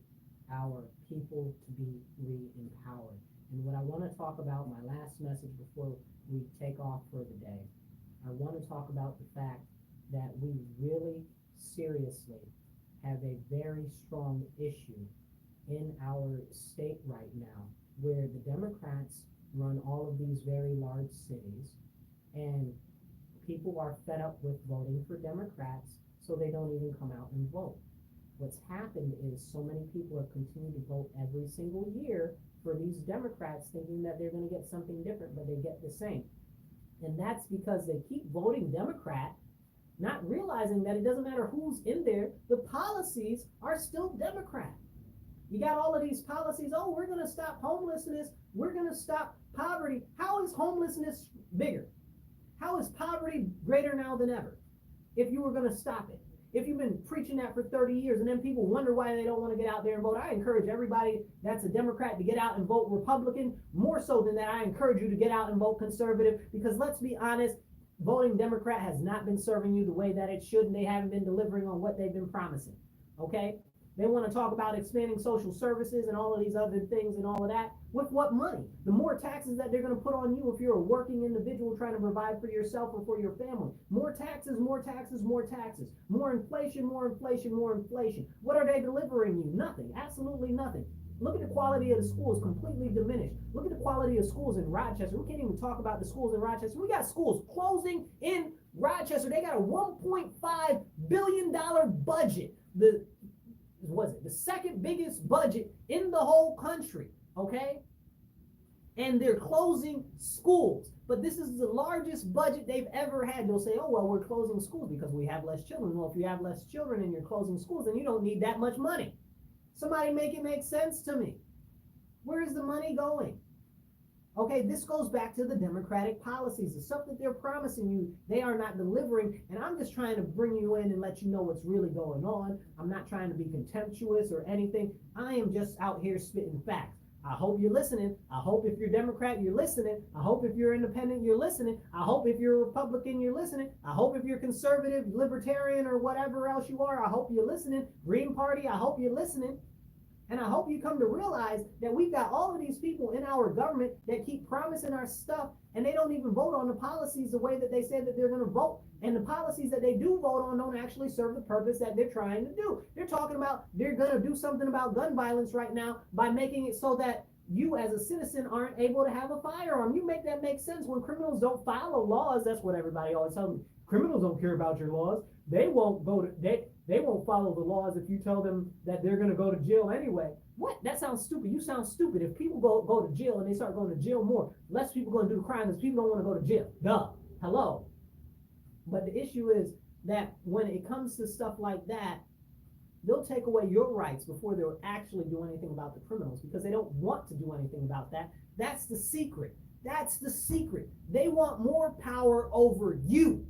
our people to be re-empowered. And what I want to talk about, my last message before we take off for the day, I want to talk about the fact that we really seriously have a very strong issue in our state right now, where the Democrats run all of these very large cities, and people are fed up with voting for Democrats, so they don't even come out and vote. What's happened is so many people have continued to vote every single year for these Democrats, thinking that they're going to get something different, but they get the same. And that's because they keep voting Democrat, not realizing that it doesn't matter who's in there, the policies are still Democrat. You got all of these policies, oh, we're going to stop homelessness, we're going to stop poverty. How is homelessness bigger? How is poverty greater now than ever if you were going to stop it? If you've been preaching that for 30 years and then people wonder why they don't want to get out there and vote, I encourage everybody that's a Democrat to get out and vote Republican. More so than that, I encourage you to get out and vote conservative, because let's be honest, voting Democrat has not been serving you the way that it should, and they haven't been delivering on what they've been promising, okay? They want to talk about expanding social services and all of these other things and all of that. With what money? The more taxes that they're going to put on you if you're a working individual trying to provide for yourself or for your family. More taxes, more taxes, more taxes. More inflation, more inflation, more inflation. What are they delivering you? Nothing. Absolutely nothing. Look at the quality of the schools, completely diminished. Look at the quality of schools in Rochester. We can't even talk about the schools in Rochester. We got schools closing in Rochester. They got a $1.5 billion budget. The second biggest budget in the whole country, okay? And they're closing schools. But this is the largest budget they've ever had. They'll say, oh, well, we're closing schools because we have less children. Well, if you have less children and you're closing schools, then you don't need that much money. Somebody make it make sense to me. Where is the money going? Okay, this goes back to the Democratic policies. The stuff that they're promising you, they are not delivering. And I'm just trying to bring you in and let you know what's really going on. I'm not trying to be contemptuous or anything. I am just out here spitting facts. I hope you're listening. I hope if you're Democrat, you're listening. I hope if you're independent, you're listening. I hope if you're Republican, you're listening. I hope if you're conservative, libertarian, or whatever else you are, I hope you're listening. Green Party, I hope you're listening. And I hope you come to realize that we've got all of these people in our government that keep promising our stuff, and they don't even vote on the policies the way that they say that they're going to vote. And the policies that they do vote on don't actually serve the purpose that they're trying to do. They're talking about they're going to do something about gun violence right now by making it so that you as a citizen aren't able to have a firearm. You make that make sense. When criminals don't follow laws, that's what everybody always tells me. Criminals don't care about your laws. They won't they won't follow the laws if you tell them that they're going to go to jail anyway. What? That sounds stupid. You sound stupid. If people go to jail and they start going to jail more, less people going to do the crime because people don't want to go to jail. Duh. Hello. But the issue is that when it comes to stuff like that, they'll take away your rights before they'll actually do anything about the criminals, because they don't want to do anything about that. That's the secret. That's the secret. They want more power over you.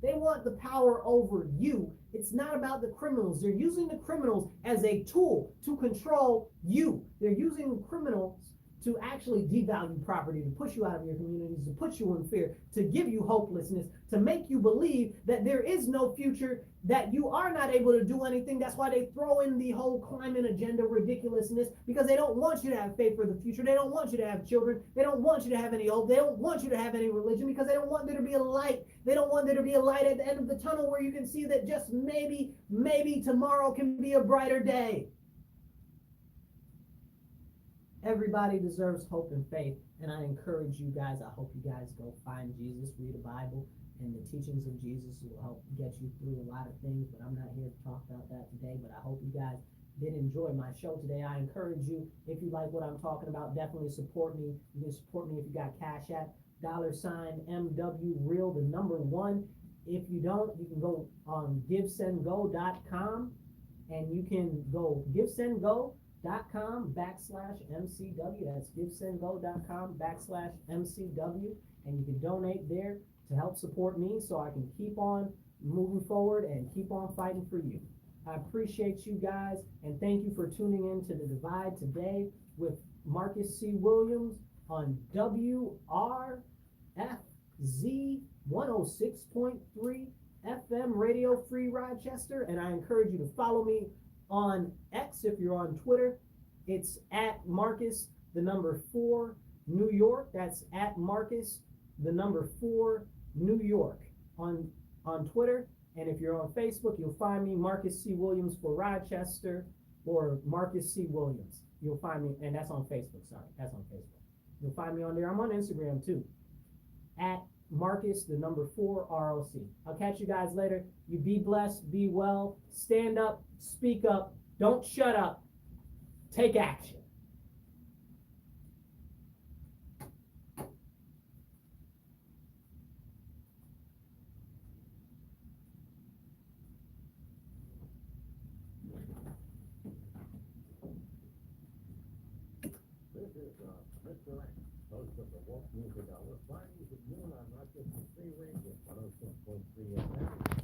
They want the power over you. It's not about the criminals. They're using the criminals as a tool to control you. They're using criminals to actually devalue property, to push you out of your communities, to put you in fear, to give you hopelessness, to make you believe that there is no future, that you are not able to do anything. That's why they throw in the whole climate agenda ridiculousness, because they don't want you to have faith for the future. They don't want you to have children. They don't want you to have any hope. They don't want you to have any religion, because they don't want there to be a light. They don't want there to be a light at the end of the tunnel where you can see that just maybe tomorrow can be a brighter day. Everybody deserves hope and faith, and I encourage you guys, I hope you guys go find Jesus, read the Bible, and the teachings of Jesus will help get you through a lot of things, but I'm not here to talk about that today. But I hope you guys did enjoy my show today. I encourage you, if you like what I'm talking about, definitely support me. You can support me if you got Cash App, $MW Real, the number 1. If you don't, you can go on givesendgo.com, and you can go givesendgo.com/MCW. That's givesendgo.com/MCW, and you can donate there to help support me so I can keep on moving forward and keep on fighting for you. I appreciate you guys, and thank you for tuning in to The Divide today with Marcus C. Williams on WRFZ 106.3 FM Radio Free Rochester. And I encourage you to follow me on X if you're on Twitter. It's at Marcus, the number 4, New York. That's at Marcus, the number 4, New York on Twitter. And if you're on Facebook, you'll find me, Marcus C. Williams for Rochester, or Marcus C. Williams. You'll find me, and that's on Facebook, sorry, that's on Facebook. You'll find me on there. I'm on Instagram too, at Marcus, the number 4, ROC. I'll catch you guys later. You be blessed, be well, stand up, speak up, don't shut up, take action. This is Mr. X, host of the Wolf Music Hour, Fridays at noon on Rochester Free Radio, 106.3 FM.